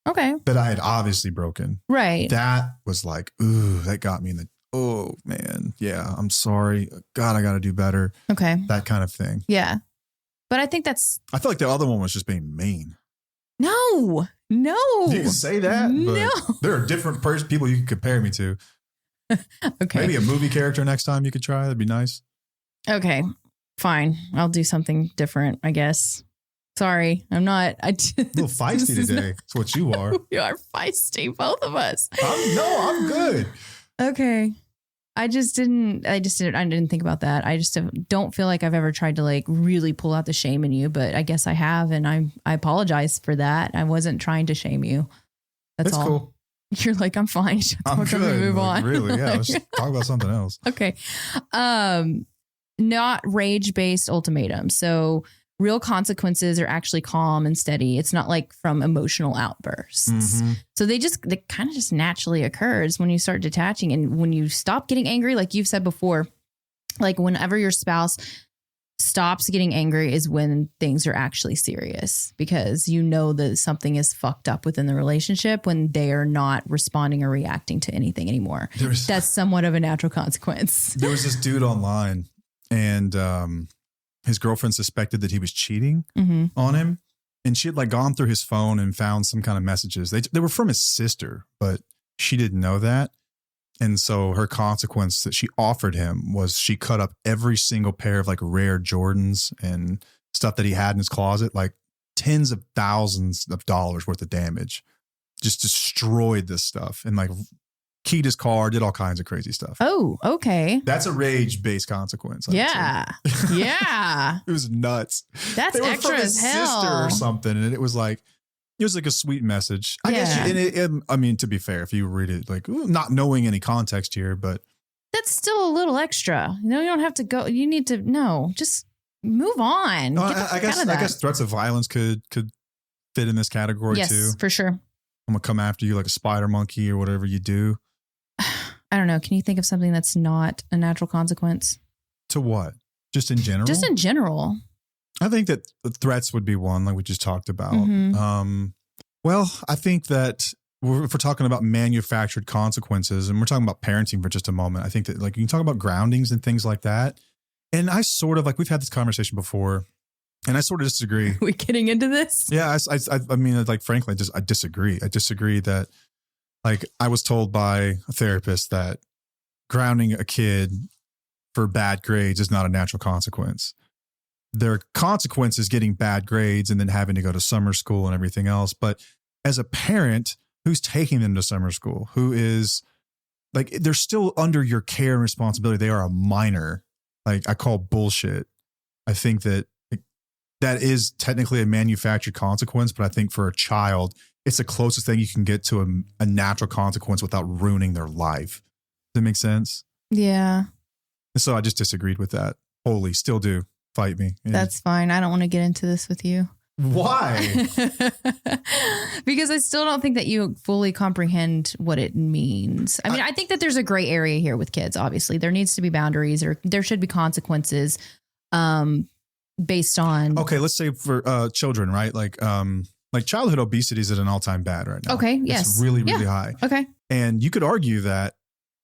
That I had obviously broken. Right. That was like, ooh, that got me oh man. Yeah. I'm sorry. God, I got to do better. Okay. That kind of thing. Yeah. But I think I feel like the other one was just being mean. No. You can say that. No. But there are different people you can compare me to. Okay. Maybe a movie character next time you could try. That'd be nice. Okay. Fine. I'll do something different, I guess. Sorry. I'm not. A little feisty today. That's what you are. We are feisty, both of us. I'm good. Okay. I didn't think about that. I just don't feel like I've ever tried to like really pull out the shame in you, but I guess I have. And I apologize for that. I wasn't trying to shame you. That's all. Cool. You're like, I'm fine. I'm good. Move on. Really? Yeah. Let's talk about something else. Okay. Not rage-based ultimatums. So real consequences are actually calm and steady. It's not like from emotional outbursts. Mm-hmm. So they kind of just naturally occurs when you start detaching and when you stop getting angry, like you've said before, like whenever your spouse stops getting angry is when things are actually serious because you know that something is fucked up within the relationship when they are not responding or reacting to anything anymore. That's somewhat of a natural consequence. There was this dude online and his girlfriend suspected that he was cheating on him. And she had like gone through his phone and found some kind of messages. They were from his sister, but she didn't know that. And so her consequence that she offered him was she cut up every single pair of like rare Jordans and stuff that he had in his closet, like tens of thousands of dollars worth of damage, just destroyed this stuff and like keyed his car, did all kinds of crazy stuff. Oh, okay. That's a rage-based consequence. Yeah. Yeah. It was nuts. That's extra from his as hell. Sister or something. And it was like a sweet message. I guess, I mean, to be fair, if you read it, like not knowing any context here, but. That's still a little extra. You don't have to go. You need to, just move on. No, I guess threats of violence could fit in this category too. Yes, for sure. I'm going to come after you like a spider monkey or whatever you do. I don't know. Can you think of something that's not a natural consequence? To what? Just in general? Just in general. I think that the threats would be one, like we just talked about. Mm-hmm. Well, I think that if we're talking about manufactured consequences and we're talking about parenting for just a moment, I think that like you can talk about groundings and things like that. And I sort of like, we've had this conversation before and I sort of disagree. Are we getting into this? Yeah. I mean, like, frankly, I disagree. I disagree that like I was told by a therapist that grounding a kid for bad grades is not a natural consequence. There are consequences getting bad grades and then having to go to summer school and everything else. But as a parent who's taking them to summer school, who is like, they're still under your care and responsibility. They are a minor. Like I call bullshit. I think that that is technically a manufactured consequence, but I think for a child, it's the closest thing you can get to a natural consequence without ruining their life. Does that make sense? Yeah. And so I just disagreed with that. Wholly, still do. Fight me. Yeah. That's fine. I don't want to get into this with you. Why? Because I still don't think that you fully comprehend what it means. I mean, I think that there's a gray area here with kids. Obviously, there needs to be boundaries or there should be consequences based on. Okay, let's say for children, right? Like childhood obesity is at an all-time bad right now. Okay, yes. It's really, really high. Okay. And you could argue that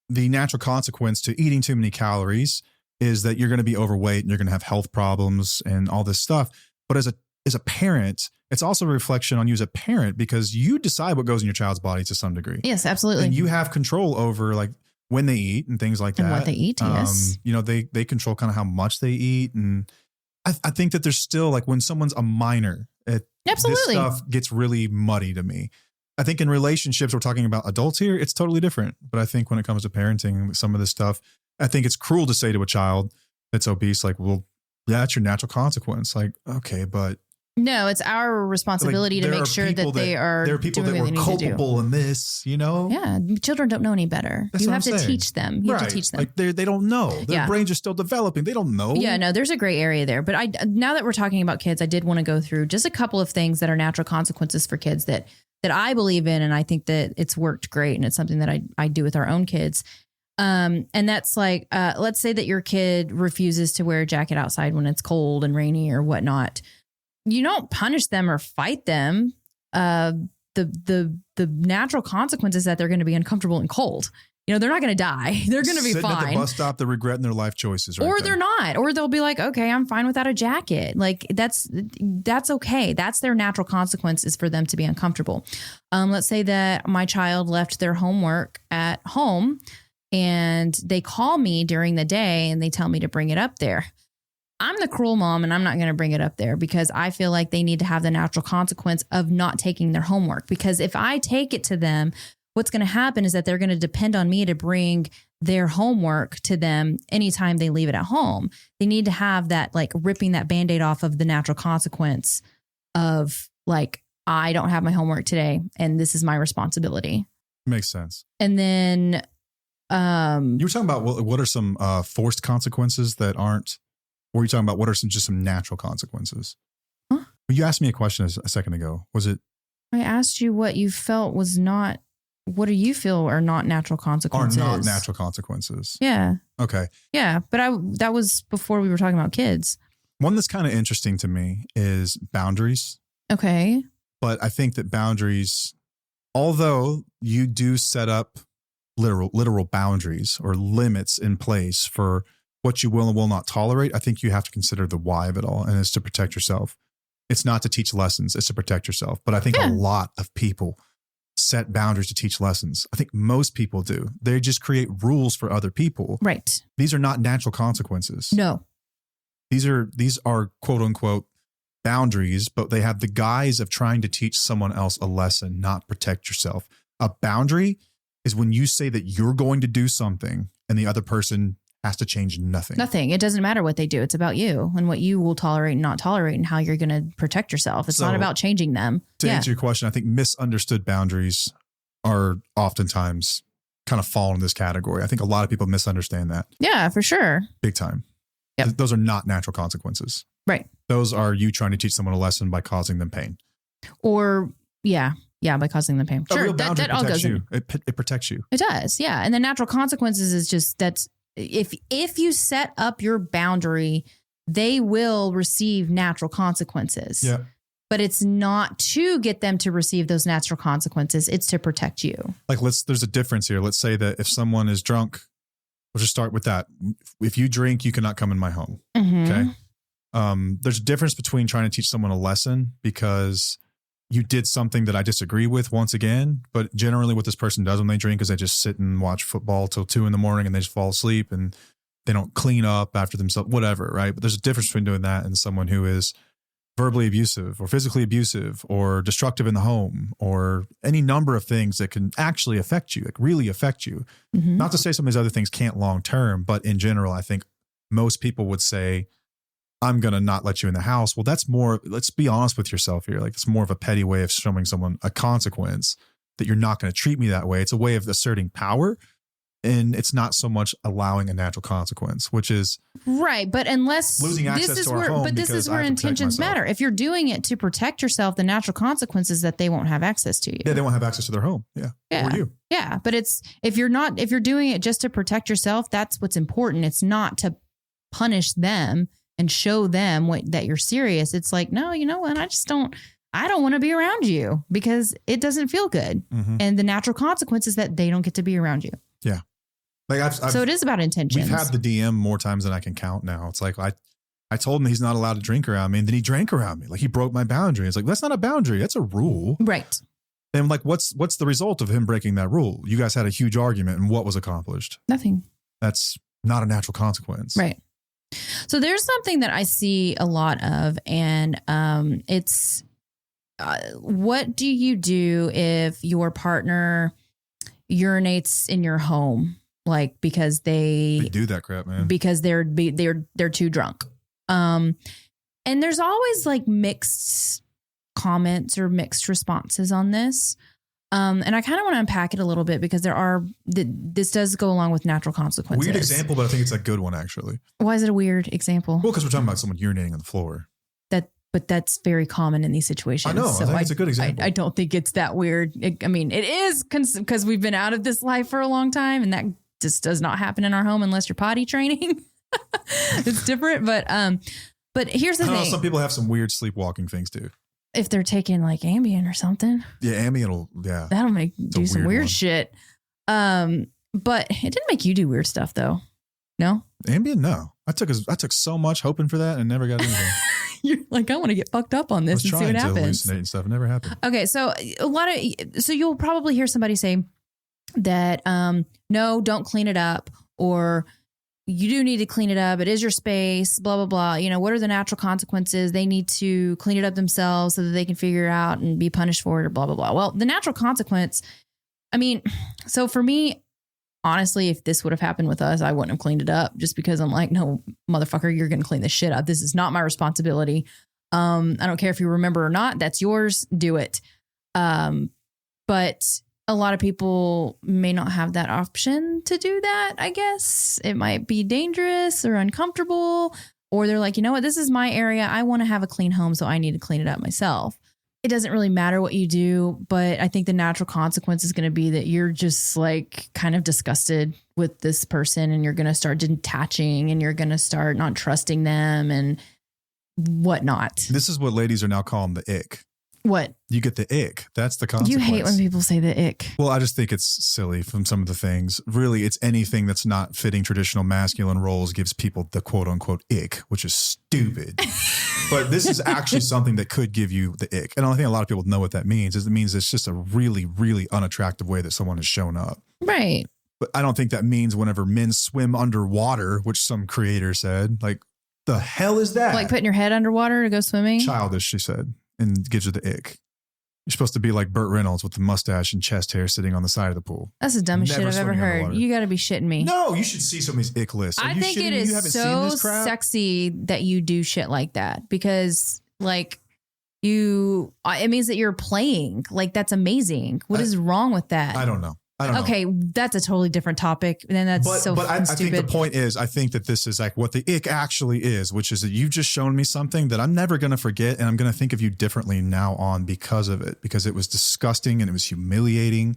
the natural consequence to eating too many calories is that you're going to be overweight and you're going to have health problems and all this stuff. But as a parent, it's also a reflection on you as a parent because you decide what goes in your child's body to some degree. Yes, absolutely. And you have control over like when they eat and things like that. And what they eat, yes. You know, they control kind of how much they eat. And I think that there's still like when someone's a minor, absolutely, this stuff gets really muddy to me. I think in relationships, we're talking about adults here, it's totally different. But I think when it comes to parenting, some of this stuff, I think it's cruel to say to a child that's obese, like, well, yeah, that's your natural consequence. Like, okay, but no, it's our responsibility to make sure that they are. There are people that were culpable in this, you know? Yeah. Children don't know any better. You have to teach them. You have to teach them. Like they don't know. Their brains are still developing. They don't know. Yeah, no, there's a gray area there. But now that we're talking about kids, I did want to go through just a couple of things that are natural consequences for kids that I believe in. And I think that it's worked great. And it's something that I do with our own kids. And that's like, let's say that your kid refuses to wear a jacket outside when it's cold and rainy or whatnot. You don't punish them or fight them. The natural consequence is that they're going to be uncomfortable and cold. You know, they're not going to die. They're going to be sitting fine. At the bus stop, they're regretting their life choices. Right or there. they're not, or they'll be like, okay, I'm fine without a jacket. Like that's okay. That's their natural consequence is for them to be uncomfortable. Let's say that my child left their homework at home and they call me during the day and they tell me to bring it up there. I'm the cruel mom and I'm not going to bring it up there because I feel like they need to have the natural consequence of not taking their homework. Because if I take it to them, what's going to happen is that they're going to depend on me to bring their homework to them anytime they leave it at home. They need to have that, like ripping that Band-Aid off of the natural consequence of like, I don't have my homework today and this is my responsibility. Makes sense. And then you were talking about what are some forced consequences that aren't. Or are you talking about what are some natural consequences? Huh? You asked me a question a second ago. Was it? I asked you what you felt was not. What do you feel are not natural consequences? Are not natural consequences. Yeah. Okay. Yeah, but that was before we were talking about kids. One that's kind of interesting to me is boundaries. Okay. But I think that boundaries, although you do set up literal boundaries or limits in place for what you will and will not tolerate, I think you have to consider the why of it all. And it's to protect yourself. It's not to teach lessons. It's to protect yourself. But I think a lot of people set boundaries to teach lessons. I think most people do. They just create rules for other people. Right. These are not natural consequences. No. These are quote unquote boundaries, but they have the guise of trying to teach someone else a lesson, not protect yourself. A boundary is when you say that you're going to do something and the other person has to change nothing. Nothing. It doesn't matter what they do. It's about you and what you will tolerate and not tolerate and how you're going to protect yourself. It's not about changing them. To answer your question, I think misunderstood boundaries are oftentimes kind of fall in this category. I think a lot of people misunderstand that. Yeah, for sure. Big time. Yep. Those are not natural consequences. Right. Those are you trying to teach someone a lesson by causing them pain. Or, yeah, by causing them pain. Sure, that all goes in. It protects you. It does, yeah. And the natural consequences is just that's if you set up your boundary, they will receive natural consequences. Yeah. But it's not to get them to receive those natural consequences. It's to protect you. Like there's a difference here. Let's say that if someone is drunk, we'll just start with that. If you drink, you cannot come in my home. Mm-hmm. Okay. There's a difference between trying to teach someone a lesson because you did something that I disagree with once again, but generally what this person does when they drink is they just sit and watch football till 2 a.m. and they just fall asleep and they don't clean up after themselves, whatever. Right. But there's a difference between doing that and someone who is verbally abusive or physically abusive or destructive in the home or any number of things that can actually affect you, like really affect you. Mm-hmm. Not to say some of these other things can't long-term, but in general, I think most people would say, I'm going to not let you in the house. Well, that's more, let's be honest with yourself here. Like it's more of a petty way of showing someone a consequence that you're not going to treat me that way. It's a way of asserting power. And it's not so much allowing a natural consequence, which is right. But unless losing access to our home, but this is where intentions matter. If you're doing it to protect yourself, the natural consequence is that they won't have access to you. Yeah, they won't have access to their home. Yeah. Or you. Yeah. But if you're doing it just to protect yourself, that's what's important. It's not to punish them and show them that you're serious. It's like, no, you know what? I don't want to be around you because it doesn't feel good. Mm-hmm. And the natural consequence is that they don't get to be around you. Yeah. Like so it is about intentions. We've had the DM more times than I can count now. It's like I told him he's not allowed to drink around me, and then he drank around me. Like he broke my boundary. It's like, that's not a boundary. That's a rule. Right. And like, what's the result of him breaking that rule? You guys had a huge argument, and what was accomplished? Nothing. That's not a natural consequence. Right. So there's something that I see a lot of, and it's what do you do if your partner urinates in your home? Like because they do that crap, man. Because they're too drunk. And there's always like mixed comments or mixed responses on this. And I kind of want to unpack it a little bit because this does go along with natural consequences. Weird example, but I think it's a good one actually. Why is it a weird example? Well, because we're talking about someone urinating on the floor. But that's very common in these situations. I know. So I think it's a good example. I don't think it's that weird. It is because we've been out of this life for a long time, and that just does not happen in our home unless you're potty training. It's different, but here's the thing. Some people have some weird sleepwalking things too. If they're taking like Ambien or something. Yeah, Ambien that'll do some weird shit. But it didn't make you do weird stuff though. No? Ambien, no. I took so much hoping for that and never got anything. You're like, I want to get fucked up on this and see what happens. Hallucinate and stuff. It never happened. Okay, so you'll probably hear somebody say that no, don't clean it up, or you do need to clean it up. It is your space, blah, blah, blah. You know, what are the natural consequences? They need to clean it up themselves so that they can figure it out and be punished for it, or blah, blah, blah. Well, the natural consequence, so for me, honestly, if this would have happened with us, I wouldn't have cleaned it up just because I'm like, no, motherfucker, you're going to clean this shit up. This is not my responsibility. I don't care if you remember or not. That's yours. Do it. But a lot of people may not have that option to do that, I guess. It might be dangerous or uncomfortable, or they're like, you know what, this is my area. I want to have a clean home, so I need to clean it up myself. It doesn't really matter what you do, but I think the natural consequence is going to be that you're just like kind of disgusted with this person, and you're going to start detaching, and you're going to start not trusting them and whatnot. This is what ladies are now calling the ick. What? You get the ick. That's the consequence. You hate when people say the ick. Well, I just think it's silly from some of the things. Really, it's anything that's not fitting traditional masculine roles gives people the quote unquote ick, which is stupid. But this is actually something that could give you the ick. And I don't think a lot of people know what that means. It means it's just a really, really unattractive way that someone has shown up. Right. But I don't think that means whenever men swim underwater, which some creator said, like, the hell is that? Like putting your head underwater to go swimming? Childish, she said. And gives you the ick. You're supposed to be like Burt Reynolds with the mustache and chest hair sitting on the side of the pool. That's the dumbest shit I've ever heard. You got to be shitting me. No, you should see some of these ick lists. I think it is so sexy that you do shit like that, because like it means that you're playing. Like, that's amazing. What is wrong with that? I don't know. Okay, that's a totally different topic. And that's but I think the point is, I think that this is like what the ick actually is, which is that you've just shown me something that I'm never going to forget. And I'm going to think of you differently now on because of it, because it was disgusting and it was humiliating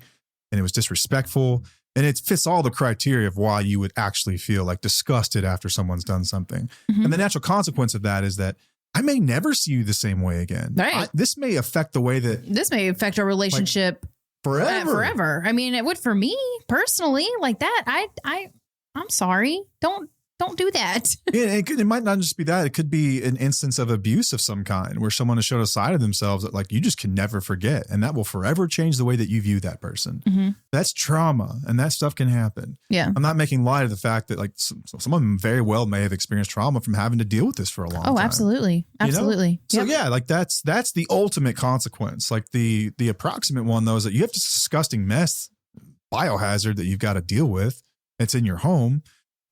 and it was disrespectful. And it fits all the criteria of why you would actually feel like disgusted after someone's done something. Mm-hmm. And the natural consequence of that is that I may never see you the same way again. Right. This may affect our relationship. Like, forever. I mean, it would for me personally, like that. I'm sorry. Don't do that. It might not just be that. It could be an instance of abuse of some kind where someone has showed a side of themselves that like you just can never forget. And that will forever change the way that you view that person. Mm-hmm. That's trauma, and that stuff can happen. Yeah. I'm not making light of the fact that like someone very well may have experienced trauma from having to deal with this for a long time. Oh, absolutely. Absolutely. You know? So yeah, like that's the ultimate consequence. Like the approximate one though is that you have this disgusting mess, biohazard that you've got to deal with. It's in your home.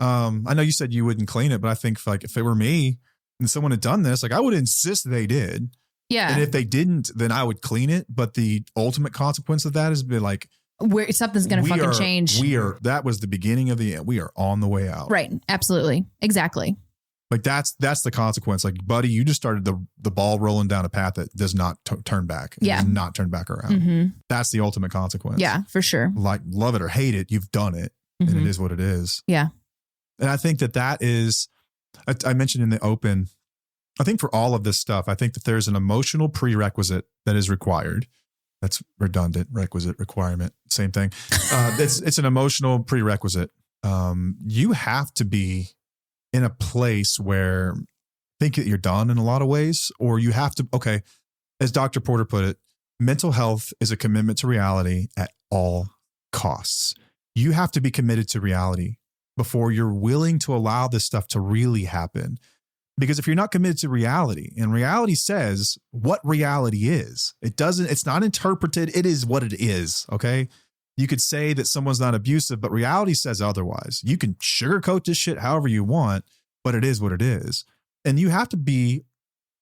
I know you said you wouldn't clean it, but I think like if it were me and someone had done this, like I would insist they did. Yeah. And if they didn't, then I would clean it. But the ultimate consequence of that is be like, something's going to fucking change. That was the beginning of the end. We are on the way out. Right. Absolutely. Exactly. Like that's the consequence. Like, buddy, you just started the ball rolling down a path that does not turn back. It does not turn back around. Mm-hmm. That's the ultimate consequence. Yeah, for sure. Like, love it or hate it, you've done it. Mm-hmm. And it is what it is. Yeah. And I think that is, I mentioned in the open, I think for all of this stuff, I think that there's an emotional prerequisite that is required. That's redundant, requisite, requirement, same thing. It's an emotional prerequisite you have to be in a place where think that you're done in a lot of ways, or you have to, okay, as Dr. Porter put it, mental health is a commitment to reality at all costs. You have to be committed to reality before you're willing to allow this stuff to really happen. Because if you're not committed to reality, and reality says what reality is, it's not interpreted. It is what it is. Okay. You could say that someone's not abusive, but reality says otherwise. You can sugarcoat this shit however you want, but it is what it is. And you have to be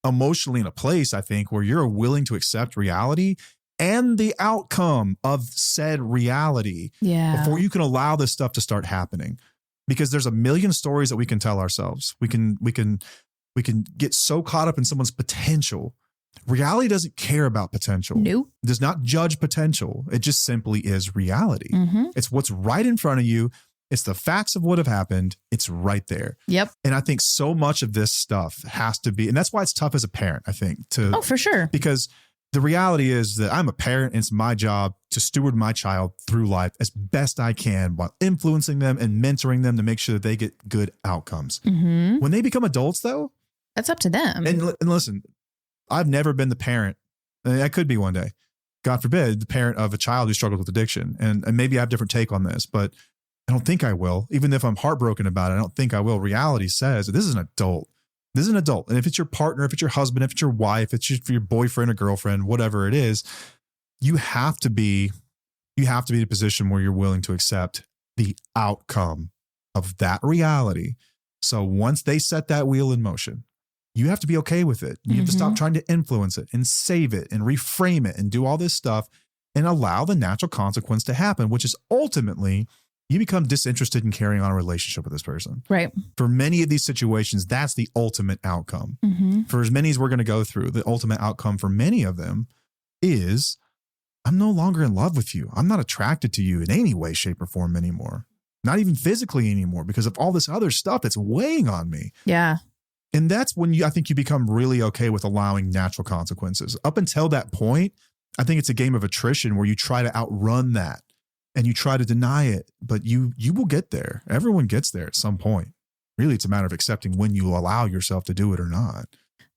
emotionally in a place, I think, where you're willing to accept reality and the outcome of said reality before you can allow this stuff to start happening. Because there's a million stories that we can tell ourselves. We can get so caught up in someone's potential. Reality doesn't care about potential. Nope. It does not judge potential. It just simply is reality. Mm-hmm. It's what's right in front of you. It's the facts of what have happened. It's right there. Yep. And I think so much of this stuff has to be, and that's why it's tough as a parent, I think, Oh, for sure. Because the reality is that I'm a parent and it's my job to steward my child through life as best I can while influencing them and mentoring them to make sure that they get good outcomes. Mm-hmm. When they become adults, though, that's up to them. And listen, I've never been the parent. I could be one day, God forbid, the parent of a child who struggles with addiction. And maybe I have a different take on this, but I don't think I will. Even if I'm heartbroken about it, I don't think I will. Reality says this is an adult. This is an adult. And if it's your partner, if it's your husband, if it's your wife, if it's your boyfriend or girlfriend, whatever it is, you have to be in a position where you're willing to accept the outcome of that reality. So once they set that wheel in motion, you have to be okay with it. You have to stop trying to influence it and save it and reframe it and do all this stuff and allow the natural consequence to happen, which is ultimately you become disinterested in carrying on a relationship with this person. Right. For many of these situations, that's the ultimate outcome. Mm-hmm. For as many as we're going to go through, the ultimate outcome for many of them is I'm no longer in love with you. I'm not attracted to you in any way, shape, or form anymore. Not even physically anymore because of all this other stuff that's weighing on me. Yeah. And that's when I think you become really okay with allowing natural consequences. Up until that point, I think it's a game of attrition where you try to outrun that and you try to deny it, but you will get there. Everyone gets there at some point. Really, it's a matter of accepting when you allow yourself to do it or not.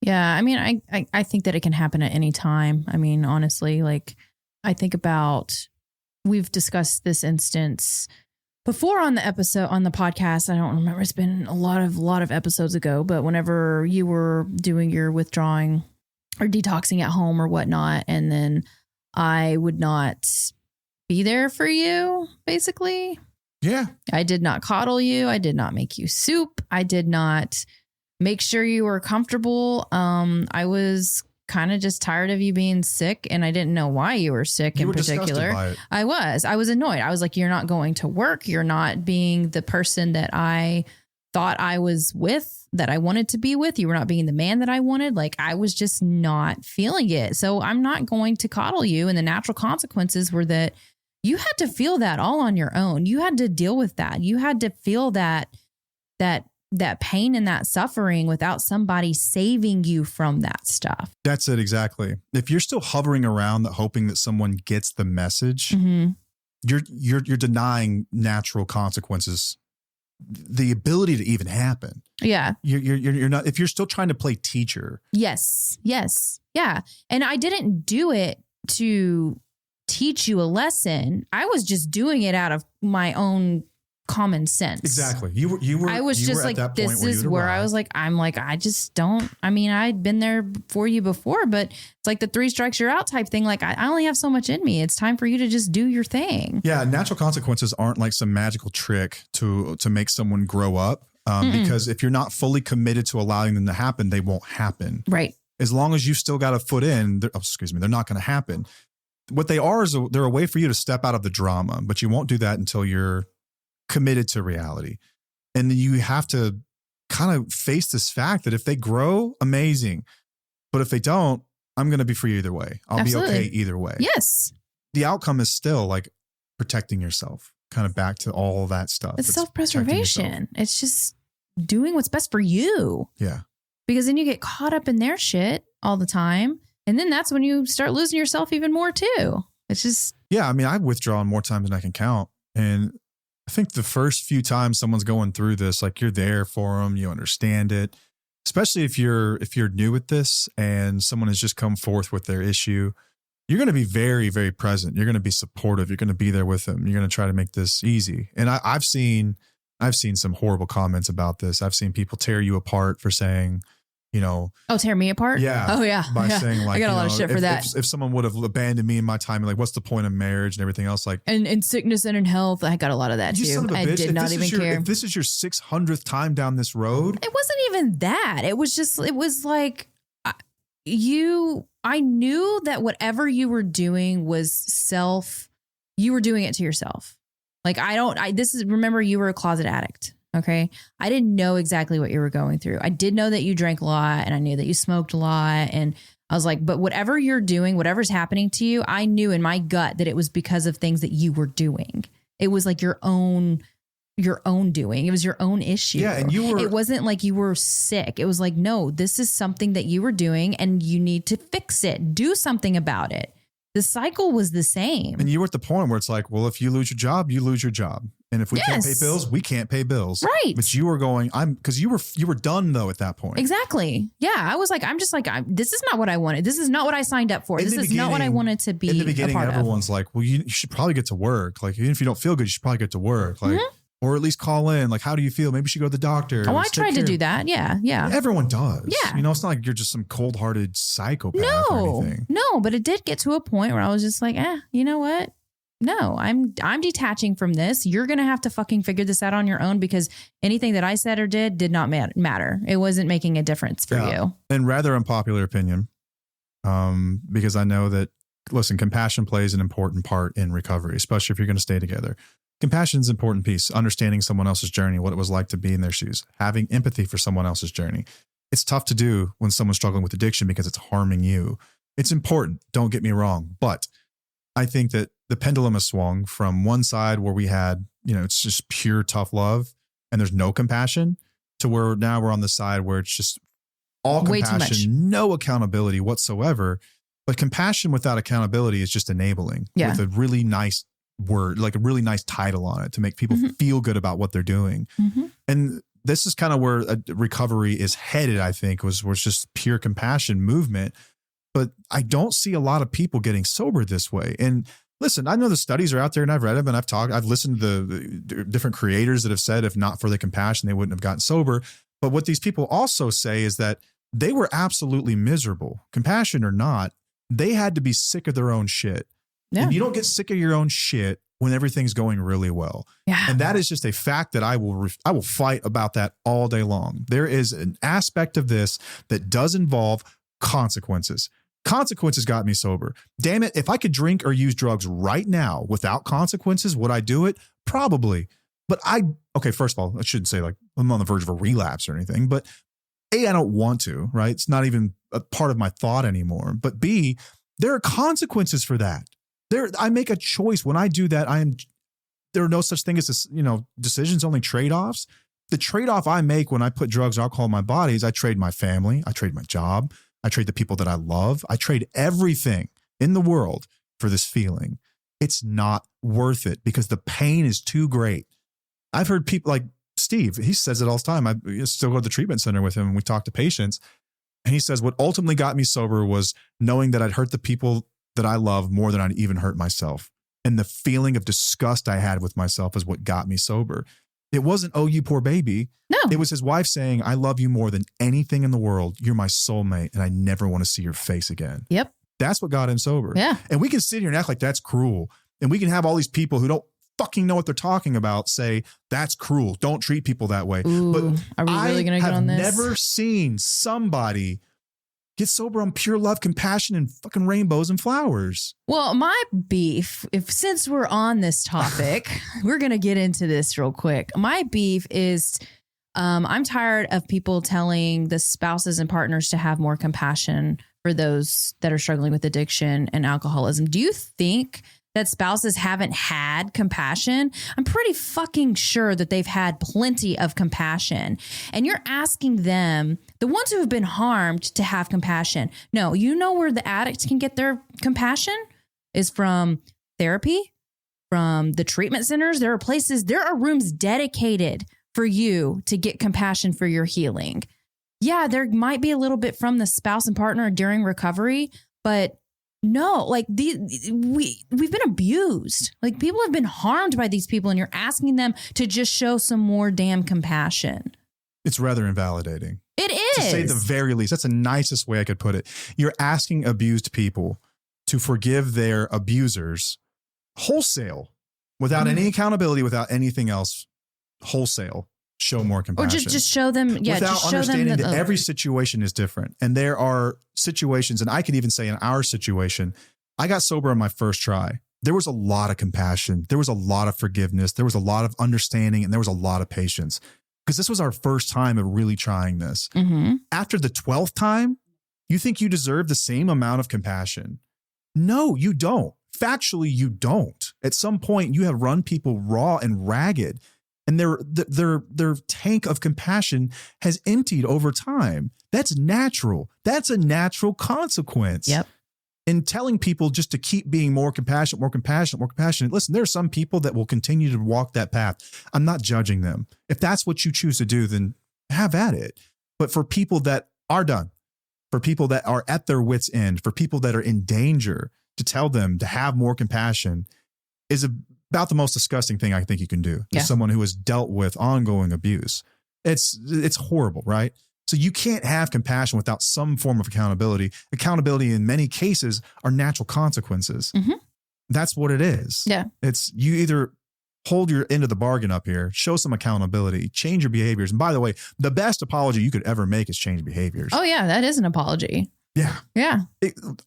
Yeah. I mean, I think that it can happen at any time. I mean, honestly, like I think about, we've discussed this instance before on the podcast. I don't remember. It's been a lot of episodes ago, but whenever you were doing your withdrawing or detoxing at home or whatnot, and then I would not be there for you, basically. Yeah. I did not coddle you. I did not make you soup. I did not make sure you were comfortable. I was kind of just tired of you being sick, and I didn't know why you were sick in particular. By it. I was annoyed. I was like, you're not going to work. You're not being the person that I thought I was with, that I wanted to be with. You were not being the man that I wanted. Like I was just not feeling it. So I'm not going to coddle you. And the natural consequences were that you had to feel that all on your own. You had to deal with that. You had to feel that pain and that suffering without somebody saving you from that stuff. That's it. Exactly. If you're still hovering around hoping that someone gets the message, you're denying natural consequences, the ability to even happen. Yeah. You're not, if you're still trying to play teacher. Yes. Yeah. And I didn't do it to teach you a lesson. I was just doing it out of my own common sense. Exactly. You were. I was just like, this is where I was like, I just don't. I mean, I'd been there for you before, but it's like the 3 strikes you're out type thing. Like I only have so much in me. It's time for you to just do your thing. Yeah. Natural consequences aren't like some magical trick to make someone grow up. Because if you're not fully committed to allowing them to happen, they won't happen. Right. As long as you've still got a foot in, they're not going to happen. What they are is they're a way for you to step out of the drama, but you won't do that until you're committed to reality. And then you have to kind of face this fact that if they grow, amazing. But if they don't, I'm going to be free either way. I'll Absolutely. be okay either way. Yes. The outcome is still like protecting yourself, kind of back to all that stuff. It's self-preservation. It's just doing what's best for you. Yeah. Because then you get caught up in their shit all the time. And then that's when you start losing yourself even more too. It's just. Yeah. I mean, I've withdrawn more times than I can count. And I think the first few times someone's going through this, like you're there for them, you understand it, especially if you're new at this and someone has just come forth with their issue. You're going to be very, very present. You're going to be supportive. You're going to be there with them. You're going to try to make this easy. And I've seen some horrible comments about this. I've seen people tear you apart for saying, tear me apart. Yeah. Oh yeah. By saying like, I got a lot of shit for that. If someone would have abandoned me in my time, like what's the point of marriage and everything else? Like, and in sickness and in health, I got a lot of that you too. Son of a I bitch, did not even care. If this is your 600th time down this road, it wasn't even that. It was like I knew that whatever you were doing was you were doing it to yourself. Like remember you were a closet addict. Okay. I didn't know exactly what you were going through. I did know that you drank a lot and I knew that you smoked a lot. And I was like, but whatever you're doing, whatever's happening to you, I knew in my gut that it was because of things that you were doing. It was like your own doing. It was your own issue. Yeah. And it wasn't like you were sick. It was like, no, this is something that you were doing and you need to fix it. Do something about it. The cycle was the same. And you were at the point where it's like, well, if you lose your job, you lose your job. And if we can't pay bills, we can't pay bills. Right. But you were going, because you were done though at that point. Exactly. Yeah. I was like, this is not what I wanted. This is not what I signed up for. This is not what I wanted to be. In the beginning, a part everyone's like, well, you should probably get to work. Like, even if you don't feel good, you should probably get to work. Like, or at least call in. Like, how do you feel? Maybe you should go to the doctor. Oh, I tried to do that. Yeah. Yeah. Everyone does. Yeah. It's not like you're just some cold-hearted psychopath or anything. No, but it did get to a point where I was just like, you know what? No, I'm detaching from this. You're going to have to fucking figure this out on your own because anything that I said or did not matter. It wasn't making a difference for you. And rather unpopular opinion, because I know that, listen, compassion plays an important part in recovery, especially if you're going to stay together. Compassion is an important piece, understanding someone else's journey, what it was like to be in their shoes, having empathy for someone else's journey. It's tough to do when someone's struggling with addiction because it's harming you. It's important, don't get me wrong, but I think that the pendulum has swung from one side where we had, it's just pure tough love and there's no compassion to where now we're on the side where it's just all way compassion, no accountability whatsoever. But compassion without accountability is just enabling with a really nice word, like a really nice title on it to make people feel good about what they're doing. And this is kind of where recovery is headed, I think, was just pure compassion movement. But I don't see a lot of people getting sober this way. And listen, I know the studies are out there and I've read them and I've listened to the different creators that have said if not for the compassion, they wouldn't have gotten sober. But what these people also say is that they were absolutely miserable, compassion or not. They had to be sick of their own shit. Yeah. And you don't get sick of your own shit when everything's going really well. Yeah. And that is just a fact that I will fight about that all day long. There is an aspect of this that does involve consequences. Consequences got me sober. Damn it. If I could drink or use drugs right now without consequences, would I do it? Probably. But first of all, I shouldn't say like I'm on the verge of a relapse or anything, but A, I don't want to, right? It's not even a part of my thought anymore. But B, there are consequences for that. I make a choice when I do that. There are no such thing as decisions, only trade-offs. The trade-off I make when I put drugs and alcohol in my body is I trade my family, I trade my job, I trade the people that I love. I trade everything in the world for this feeling. It's not worth it because the pain is too great. I've heard people like Steve, he says it all the time. I still go to the treatment center with him and we talk to patients. And he says, what ultimately got me sober was knowing that I'd hurt the people that I love more than I'd even hurt myself. And the feeling of disgust I had with myself is what got me sober. It wasn't, oh, you poor baby. No. It was his wife saying, I love you more than anything in the world. You're my soulmate and I never want to see your face again. Yep. That's what got him sober. Yeah. And we can sit here and act like that's cruel. And we can have all these people who don't fucking know what they're talking about say, that's cruel. Don't treat people that way. Ooh, but are we really going to get on this? I have never seen somebody get sober on pure love, compassion, and fucking rainbows and flowers. Well, my beef, since we're on this topic, we're going to get into this real quick. My beef is I'm tired of people telling the spouses and partners to have more compassion for those that are struggling with addiction and alcoholism. Do you think that spouses haven't had compassion? I'm pretty fucking sure that they've had plenty of compassion. And you're asking them, the ones who have been harmed, to have compassion. No, you know where the addicts can get their compassion is from therapy, from the treatment centers. There are rooms dedicated for you to get compassion for your healing. Yeah, there might be a little bit from the spouse and partner during recovery, but no, like we've been abused. Like people have been harmed by these people, and you're asking them to just show some more damn compassion. It's rather invalidating. It is. To say the very least. That's the nicest way I could put it. You're asking abused people to forgive their abusers wholesale without any accountability, without anything else. Wholesale. Show more compassion. Or just show them, without just show understanding them that every situation is different. And there are situations, and I could even say in our situation, I got sober on my first try. There was a lot of compassion. There was a lot of forgiveness. There was a lot of understanding, and there was a lot of patience. Because this was our first time of really trying this. Mm-hmm. After the 12th time, you think you deserve the same amount of compassion? No, you don't. Factually, you don't. At some point, you have run people raw and ragged, and their tank of compassion has emptied over time. That's natural. That's a natural consequence. Yep. And telling people just to keep being more compassionate, more compassionate, more compassionate. Listen, there are some people that will continue to walk that path. I'm not judging them. If that's what you choose to do, then have at it. But for people that are done, for people that are at their wits' end, for people that are in danger, to tell them to have more compassion is about the most disgusting thing I think you can do to someone who has dealt with ongoing abuse. It's horrible, right? So you can't have compassion without some form of accountability. Accountability in many cases are natural consequences. Mm-hmm. That's what it is. Yeah. It's you either hold your end of the bargain up here, show some accountability, change your behaviors. And by the way, the best apology you could ever make is change behaviors. Oh yeah, that is an apology. Yeah. Yeah.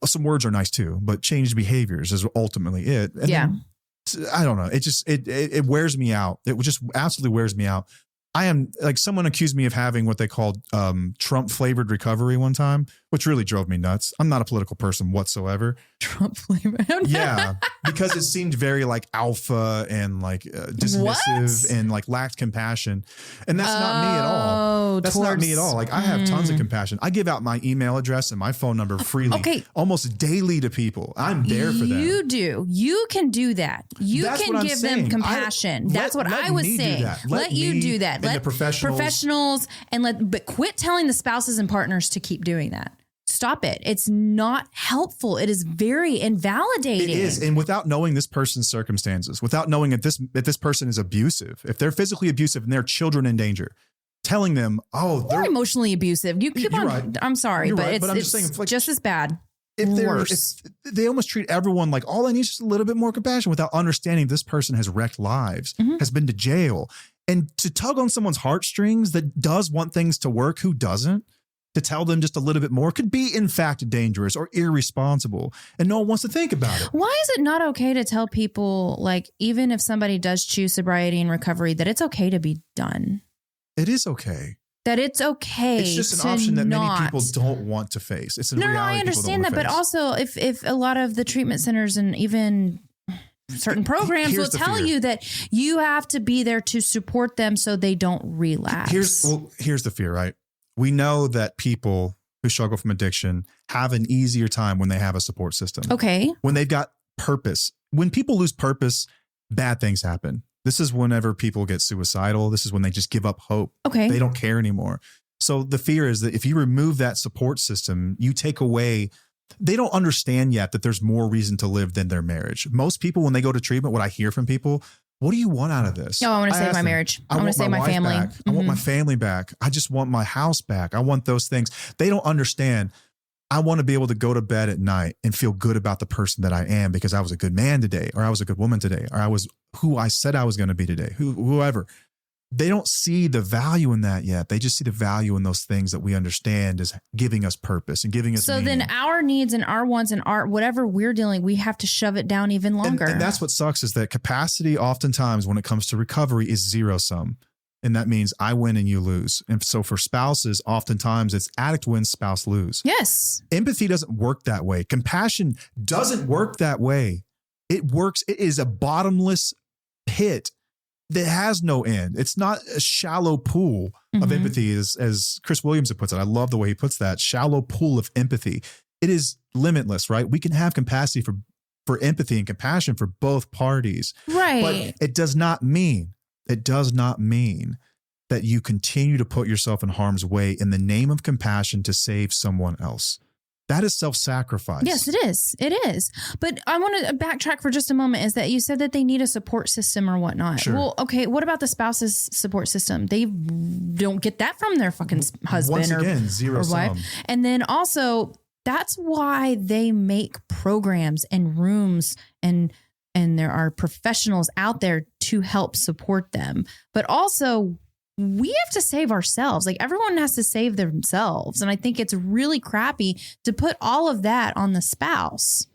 Some words are nice too, but change behaviors is ultimately it. And then, I don't know. It wears me out. It just absolutely wears me out. I am like, someone accused me of having what they called Trump flavored recovery one time, which really drove me nuts. I'm not a political person whatsoever. Trump flavored. Yeah. Because it seemed very like alpha and like dismissive and like lacked compassion. And that's not me at all. That's not me at all. Like I have tons of compassion. I give out my email address and my phone number freely, almost daily to people. I'm there for them. You do. You can do that. You can give them compassion. That's what I was saying. Let you do that. Let the professionals but quit telling the spouses and partners to keep doing that. Stop it. It's not helpful. It is very invalidating. It is. And without knowing this person's circumstances, without knowing if this person is abusive, if they're physically abusive and their children in danger, telling them, they're emotionally abusive. You keep on. Right. I'm sorry, but right. it's I'm just saying, like, just as bad. If they almost treat everyone like all I need is just a little bit more compassion without understanding this person has wrecked lives, has been to jail. And to tug on someone's heartstrings that does want things to work, who doesn't, to tell them just a little bit more could be, in fact, dangerous or irresponsible. And no one wants to think about it. Why is it not okay to tell people, like, even if somebody does choose sobriety and recovery, that it's okay to be done? It is okay. That it's okay. It's just an option that many people don't want to face. It's a reality. No, I understand that. But also, if a lot of the treatment centers and even certain programs will tell you that you have to be there to support them so they don't relapse. Here's the fear, right? We know that people who struggle from addiction have an easier time when they have a support system. Okay. When they've got purpose. When people lose purpose, bad things happen. This is whenever people get suicidal. This is when they just give up hope. Okay. They don't care anymore. So the fear is that if you remove that support system, you take away. They don't understand yet that there's more reason to live than their marriage. Most people, when they go to treatment, what I hear from people, what do you want out of this? No, I want to save my marriage. I want to save my family. I want my family back. I just want my house back. I want those things. They don't understand. I want to be able to go to bed at night and feel good about the person that I am because I was a good man today, or I was a good woman today, or I was who I said I was going to be today, whoever. They don't see the value in that yet. They just see the value in those things that we understand as giving us purpose and giving us meaning. Then our needs and our wants and our whatever we're dealing, we have to shove it down even longer. And that's what sucks is that capacity oftentimes when it comes to recovery is zero sum. And that means I win and you lose. And so for spouses, oftentimes it's addict wins, spouse lose. Yes. Empathy doesn't work that way. Compassion doesn't work that way. It works. It is a bottomless pit that has no end. It's not a shallow pool of empathy, as Chris Williams puts it. I love the way he puts that. Shallow pool of empathy. It is limitless, right? We can have capacity for for empathy and compassion for both parties. Right. But it does not mean that you continue to put yourself in harm's way in the name of compassion to save someone else. That is self-sacrifice. Yes, it is. It is. But I want to backtrack for just a moment, is that you said that they need a support system or whatnot. Sure. Well, okay, what about the spouse's support system? They don't get that from their fucking husband. Once again, zero wife. sum. And then also, that's why they make programs and rooms, and there are professionals out there to help support them. But also, we have to save ourselves. Like, everyone has to save themselves. And I think it's really crappy to put all of that on the spouse.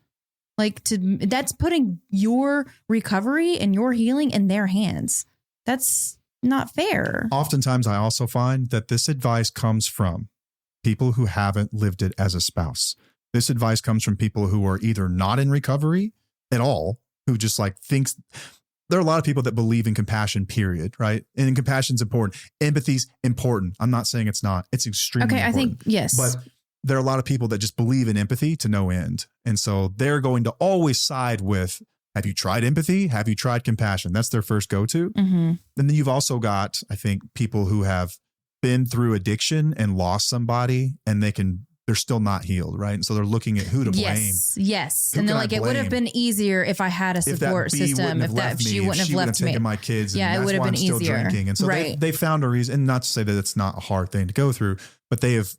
Like, that's putting your recovery and your healing in their hands. That's not fair. Oftentimes, I also find that this advice comes from people who haven't lived it as a spouse. This advice comes from people who are either not in recovery at all, who just like thinks. There are a lot of people that believe in compassion, period, right? And compassion's important. Empathy's important. I'm not saying it's not. It's extremely important. I think, yes. But there are a lot of people that just believe in empathy to no end. And so they're going to always side with, have you tried empathy? Have you tried compassion? That's their first go-to. Mm-hmm. And then you've also got, I think, people who have been through addiction and lost somebody, and they're still not healed, right? And so they're looking at who to blame. Yes. Who And they're can I like, it would have blame? been easier if I had a support system. If she wouldn't have left me. Taken my kids. Yeah, and it would that's have why been I'm still easier. drinking. And so Right. they found a reason, and not to say that it's not a hard thing to go through, but they have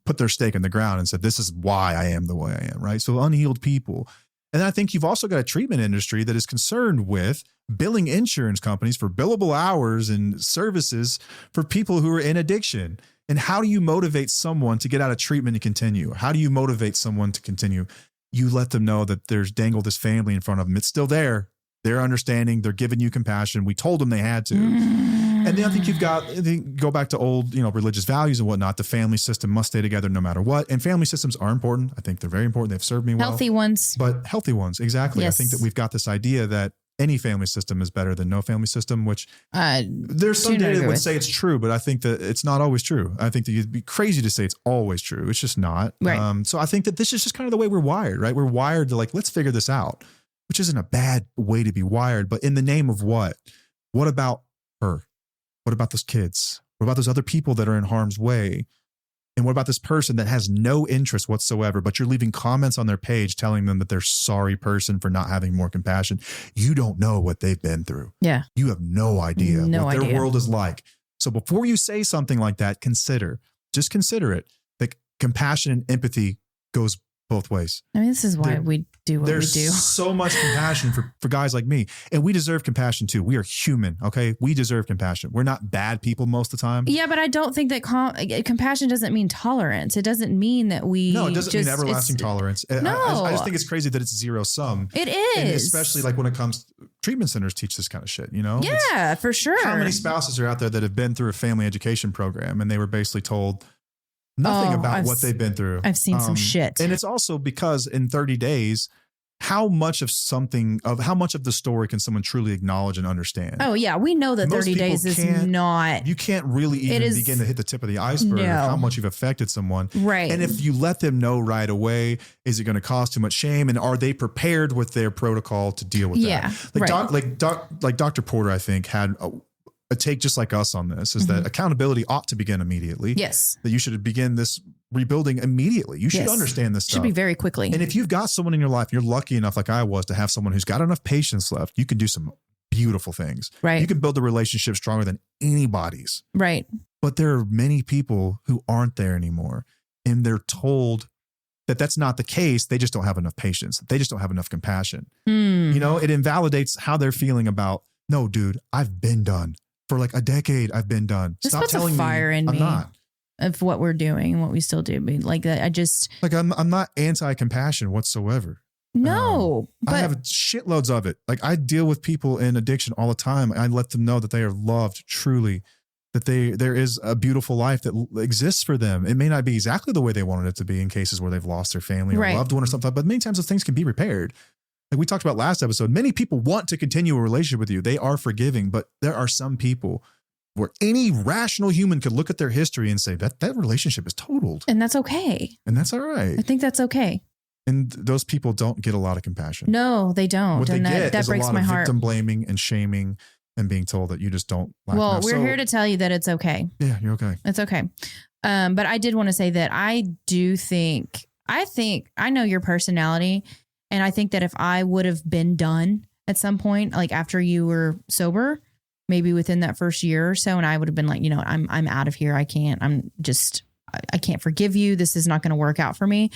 put their stake in the ground and said, this is why I am the way I am, right? So unhealed people. And I think you've also got a treatment industry that is concerned with billing insurance companies for billable hours and services for people who are in addiction. And how do you motivate someone to get out of treatment and continue? How do you motivate someone to continue? You let them know that there's dangle this family in front of them. It's still there. They're understanding. They're giving you compassion. We told them they had to. And then I think go back to old, religious values and whatnot. The family system must stay together no matter what. And family systems are important. I think they're very important. They've served me well. Healthy ones. But healthy ones. Exactly. Yes. I think that we've got this idea that any family system is better than no family system, which there's some data that would say it's true, but I think that it's not always true. I think that you'd be crazy to say it's always true. It's just not. Right. So I think that this is just kind of the way we're wired, right? We're wired to let's figure this out, which isn't a bad way to be wired, but in the name of what? What about her? What about those kids? What about those other people that are in harm's way? And what about this person that has no interest whatsoever, but you're leaving comments on their page telling them that they're sorry person for not having more compassion? You don't know what they've been through. Yeah. You have no idea what their world is like. So before you say something like that, just consider it. That compassion and empathy goes both ways. I mean, this is why we do what we do. There's so much compassion for guys like me, and we deserve compassion too. We are human, okay? We deserve compassion. We're not bad people most of the time. Yeah, but I don't think that compassion doesn't mean tolerance. It doesn't mean that we. No, it doesn't mean everlasting tolerance. No. I just think it's crazy that it's zero sum. It is. And especially when it comes, treatment centers teach this kind of shit, Yeah, for sure. How many spouses are out there that have been through a family education program and they were basically told nothing about what they've been through? I've seen some shit. And it's also because in 30 days, how much of the story can someone truly acknowledge and understand? Oh yeah, we know that 30 days is not. You can't really even begin to hit the tip of the iceberg of how much you've affected someone. Right. And if you let them know right away, is it going to cause too much shame? And are they prepared with their protocol to deal with that? Like Dr. Porter, I think, had a take just like us on this, is that accountability ought to begin immediately. Yes. That you should begin this rebuilding immediately. You should understand this stuff. Should be very quickly. And if you've got someone in your life, you're lucky enough, like I was, to have someone who's got enough patience left, you can do some beautiful things. Right. You can build a relationship stronger than anybody's. Right. But there are many people who aren't there anymore, and they're told that that's not the case. They just don't have enough patience. They just don't have enough compassion. It invalidates how they're feeling about, no, dude, I've been done. For a decade, I've been done. This Stop puts telling a fire me in I'm me not. Of what we're doing and what we still do. Like that, I'm not anti-compassion whatsoever. No, but I have shitloads of it. I deal with people in addiction all the time. I let them know that they are loved truly, that there is a beautiful life that exists for them. It may not be exactly the way they wanted it to be in cases where they've lost their family or loved one or something, but many times those things can be repaired. Like we talked about last episode, many people want to continue a relationship with you. They are forgiving, but there are some people where any rational human could look at their history and say that relationship is totaled. And that's okay. And that's all right. I think that's okay. And those people don't get a lot of compassion. No, they don't. What they And get that is breaks a lot my of heart. victim blaming and shaming and being told that you just don't like Well, enough. we're here to tell you that it's okay. Yeah, you're okay. It's okay. But I did want to say that I know your personality. And I think that if I would have been done at some point, like after you were sober, maybe within that first year or so, and I would have been like, I'm out of here. I can't forgive you. This is not going to work out for me.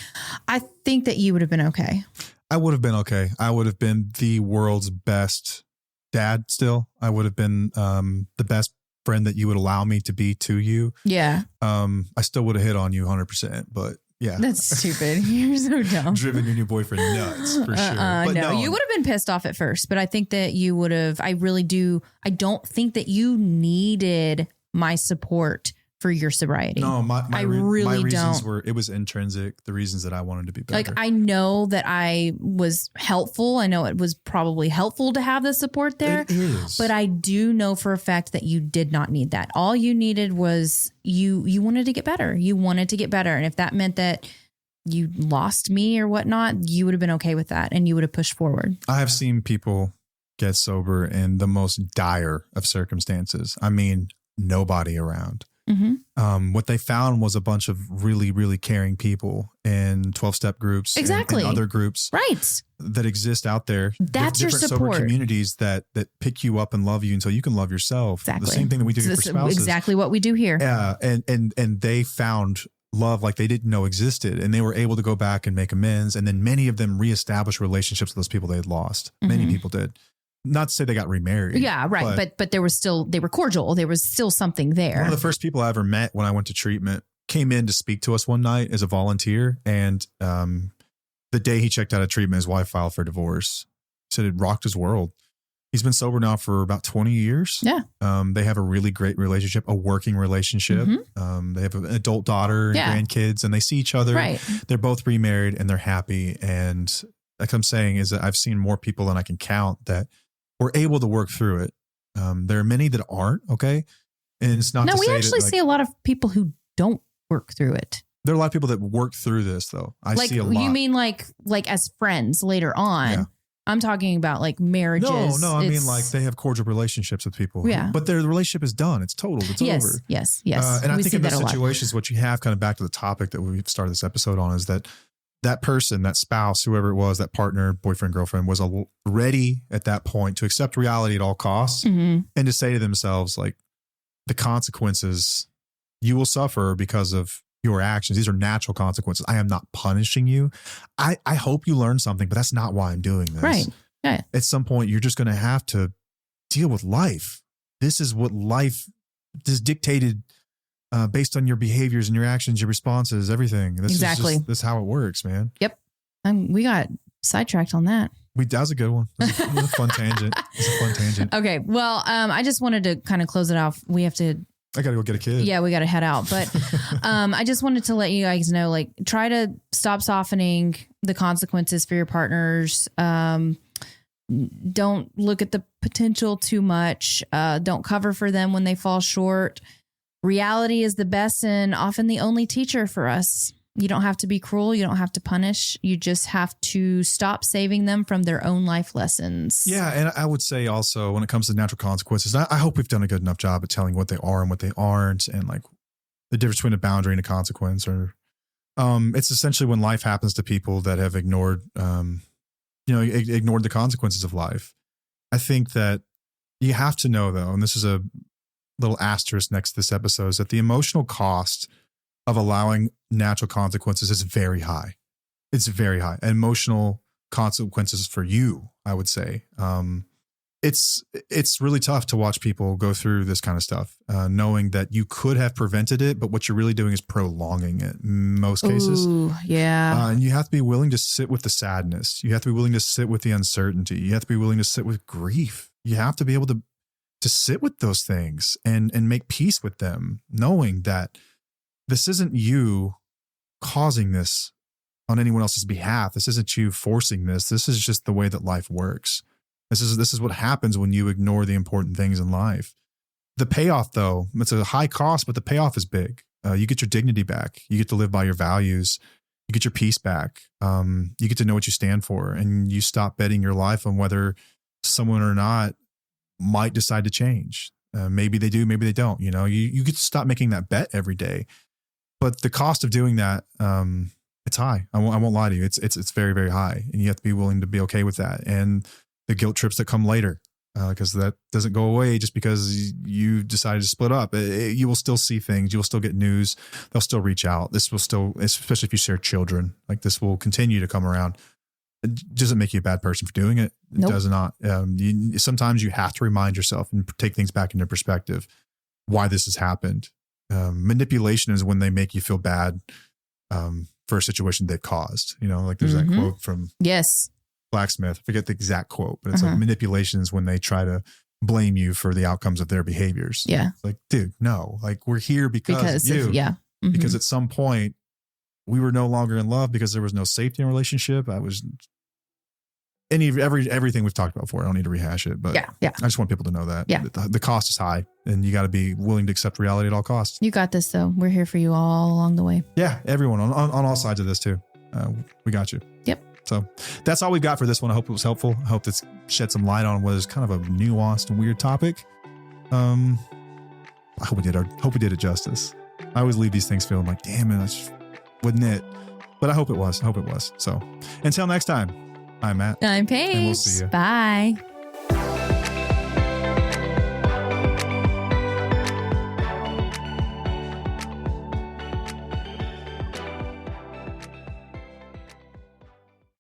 I think that you would have been okay. I would have been okay. I would have been the world's best dad still. I would have been the best friend that you would allow me to be to you. Yeah. I still would have hit on you 100%, but yeah. That's stupid. You're so dumb. Driven your new boyfriend nuts for sure. But no, you would have been pissed off at first, but I think that you would have, I don't think that you needed my support for your sobriety. No, my really reasons don't. were, it was intrinsic. The reasons that I wanted to be better. Like, I know that I was helpful. I know it was probably helpful to have the support there. It is. But I do know for a fact that you did not need that. All you needed was you wanted to get better. You wanted to get better. And if that meant that you lost me or whatnot, you would have been okay with that and you would have pushed forward. I have seen people get sober in the most dire of circumstances. I mean, nobody around. Mm-hmm. What they found was a bunch of really, really caring people in 12-step groups, exactly, and other groups, right, that exist out there. That's your support. Sober communities that pick you up and love you until you can love yourself. Exactly. The same thing that we do for spouses. Exactly what we do here. Yeah, and they found love like they didn't know existed, and they were able to go back and make amends. And then many of them reestablished relationships with those people they had lost. Mm-hmm. Many people did. Not to say they got remarried. Yeah, right. But there was still, they were cordial. There was still something there. One of the first people I ever met when I went to treatment came in to speak to us one night as a volunteer. And the day he checked out of treatment, his wife filed for divorce. He said it rocked his world. He's been sober now for about 20 years. Yeah. They have a really great relationship, a working relationship. Mm-hmm. They have an adult daughter and grandkids, and they see each other. Right. They're both remarried and they're happy. And like I'm saying is that I've seen more people than I can count that were able to work through it. There are many that aren't, okay? And it's not to say we actually that, see a lot of people who don't work through it. There are a lot of people that work through this, though. I see a lot. You mean like as friends later on? Yeah. I'm talking about like marriages. No, I mean like they have cordial relationships with people. Yeah. But their relationship is done. It's total. It's over. Yes. And I think in those situations, what you have, kind of back to the topic that we started this episode on, is that person, that spouse, whoever it was, that partner, boyfriend, girlfriend, was ready at that point to accept reality at all costs, mm-hmm. and to say to themselves, like, the consequences you will suffer because of your actions. These are natural consequences. I am not punishing you. I hope you learn something, but that's not why I'm doing this. Right. Yeah. At some point, you're just going to have to deal with life. This is what life is dictated based on your behaviors and your actions, your responses, everything. Exactly. This is how it works, man. Yep. We got sidetracked on that. That was a good one. It was a fun tangent. It's a fun tangent. Okay. Well, I just wanted to kind of close it off. I got to go get a kid. Yeah, we got to head out. But I just wanted to let you guys know, like, try to stop softening the consequences for your partners. Don't look at the potential too much. Don't cover for them when they fall short. Reality is the best and often the only teacher for us. You don't have to be cruel. You don't have to punish. You just have to stop saving them from their own life lessons. Yeah. And I would say also, when it comes to natural consequences, I hope we've done a good enough job at telling what they are and what they aren't, and like the difference between a boundary and a consequence. Or it's essentially when life happens to people that have ignored the consequences of life. I think that you have to know, though, and this is a little asterisk next to this episode, is that the emotional cost of allowing natural consequences is very high. It's very high. Emotional consequences for you, I would say. It's really tough to watch people go through this kind of stuff, knowing that you could have prevented it, but what you're really doing is prolonging it in most cases. Ooh, yeah. And you have to be willing to sit with the sadness. You have to be willing to sit with the uncertainty. You have to be willing to sit with grief. You have to be able to sit with those things and make peace with them, knowing that this isn't you causing this on anyone else's behalf. This isn't you forcing this. This is just the way that life works. This is what happens when you ignore the important things in life. The payoff, though, it's a high cost, but the payoff is big. You get your dignity back. You get to live by your values. You get your peace back. You get to know what you stand for, and you stop betting your life on whether someone or not might decide to change. Maybe they do, maybe they don't. You get to stop making that bet every day. But the cost of doing that, it's high. I won't lie to you. It's very, very high, and you have to be willing to be okay with that. And the guilt trips that come later, because that doesn't go away just because you decided to split up. You will still see things. You will still get news. They'll still reach out. This will still, especially if you share children, like this will continue to come around. It doesn't make you a bad person for doing it. It does not. Sometimes you have to remind yourself and take things back into perspective why this has happened. Manipulation is when they make you feel bad for a situation they've caused. Like there's that quote from Blacksmith. I forget the exact quote, but it's like manipulation is when they try to blame you for the outcomes of their behaviors. Yeah. It's like, dude, no, like we're here because of you. Because at some point we were no longer in love because there was no safety in a relationship. Everything we've talked about before. I don't need to rehash it, but I just want people to know that the cost is high, and you got to be willing to accept reality at all costs. You got this, though. We're here for you all along the way. Yeah, everyone on all sides of this too. We got you. Yep. So that's all we got for this one. I hope it was helpful. I hope this shed some light on what is kind of a nuanced and weird topic. I hope we did it justice. I always leave these things feeling like, damn it, wouldn't it? But I hope it was. So until next time, I'm Matt. I'm Paige. And we'll see you. Bye.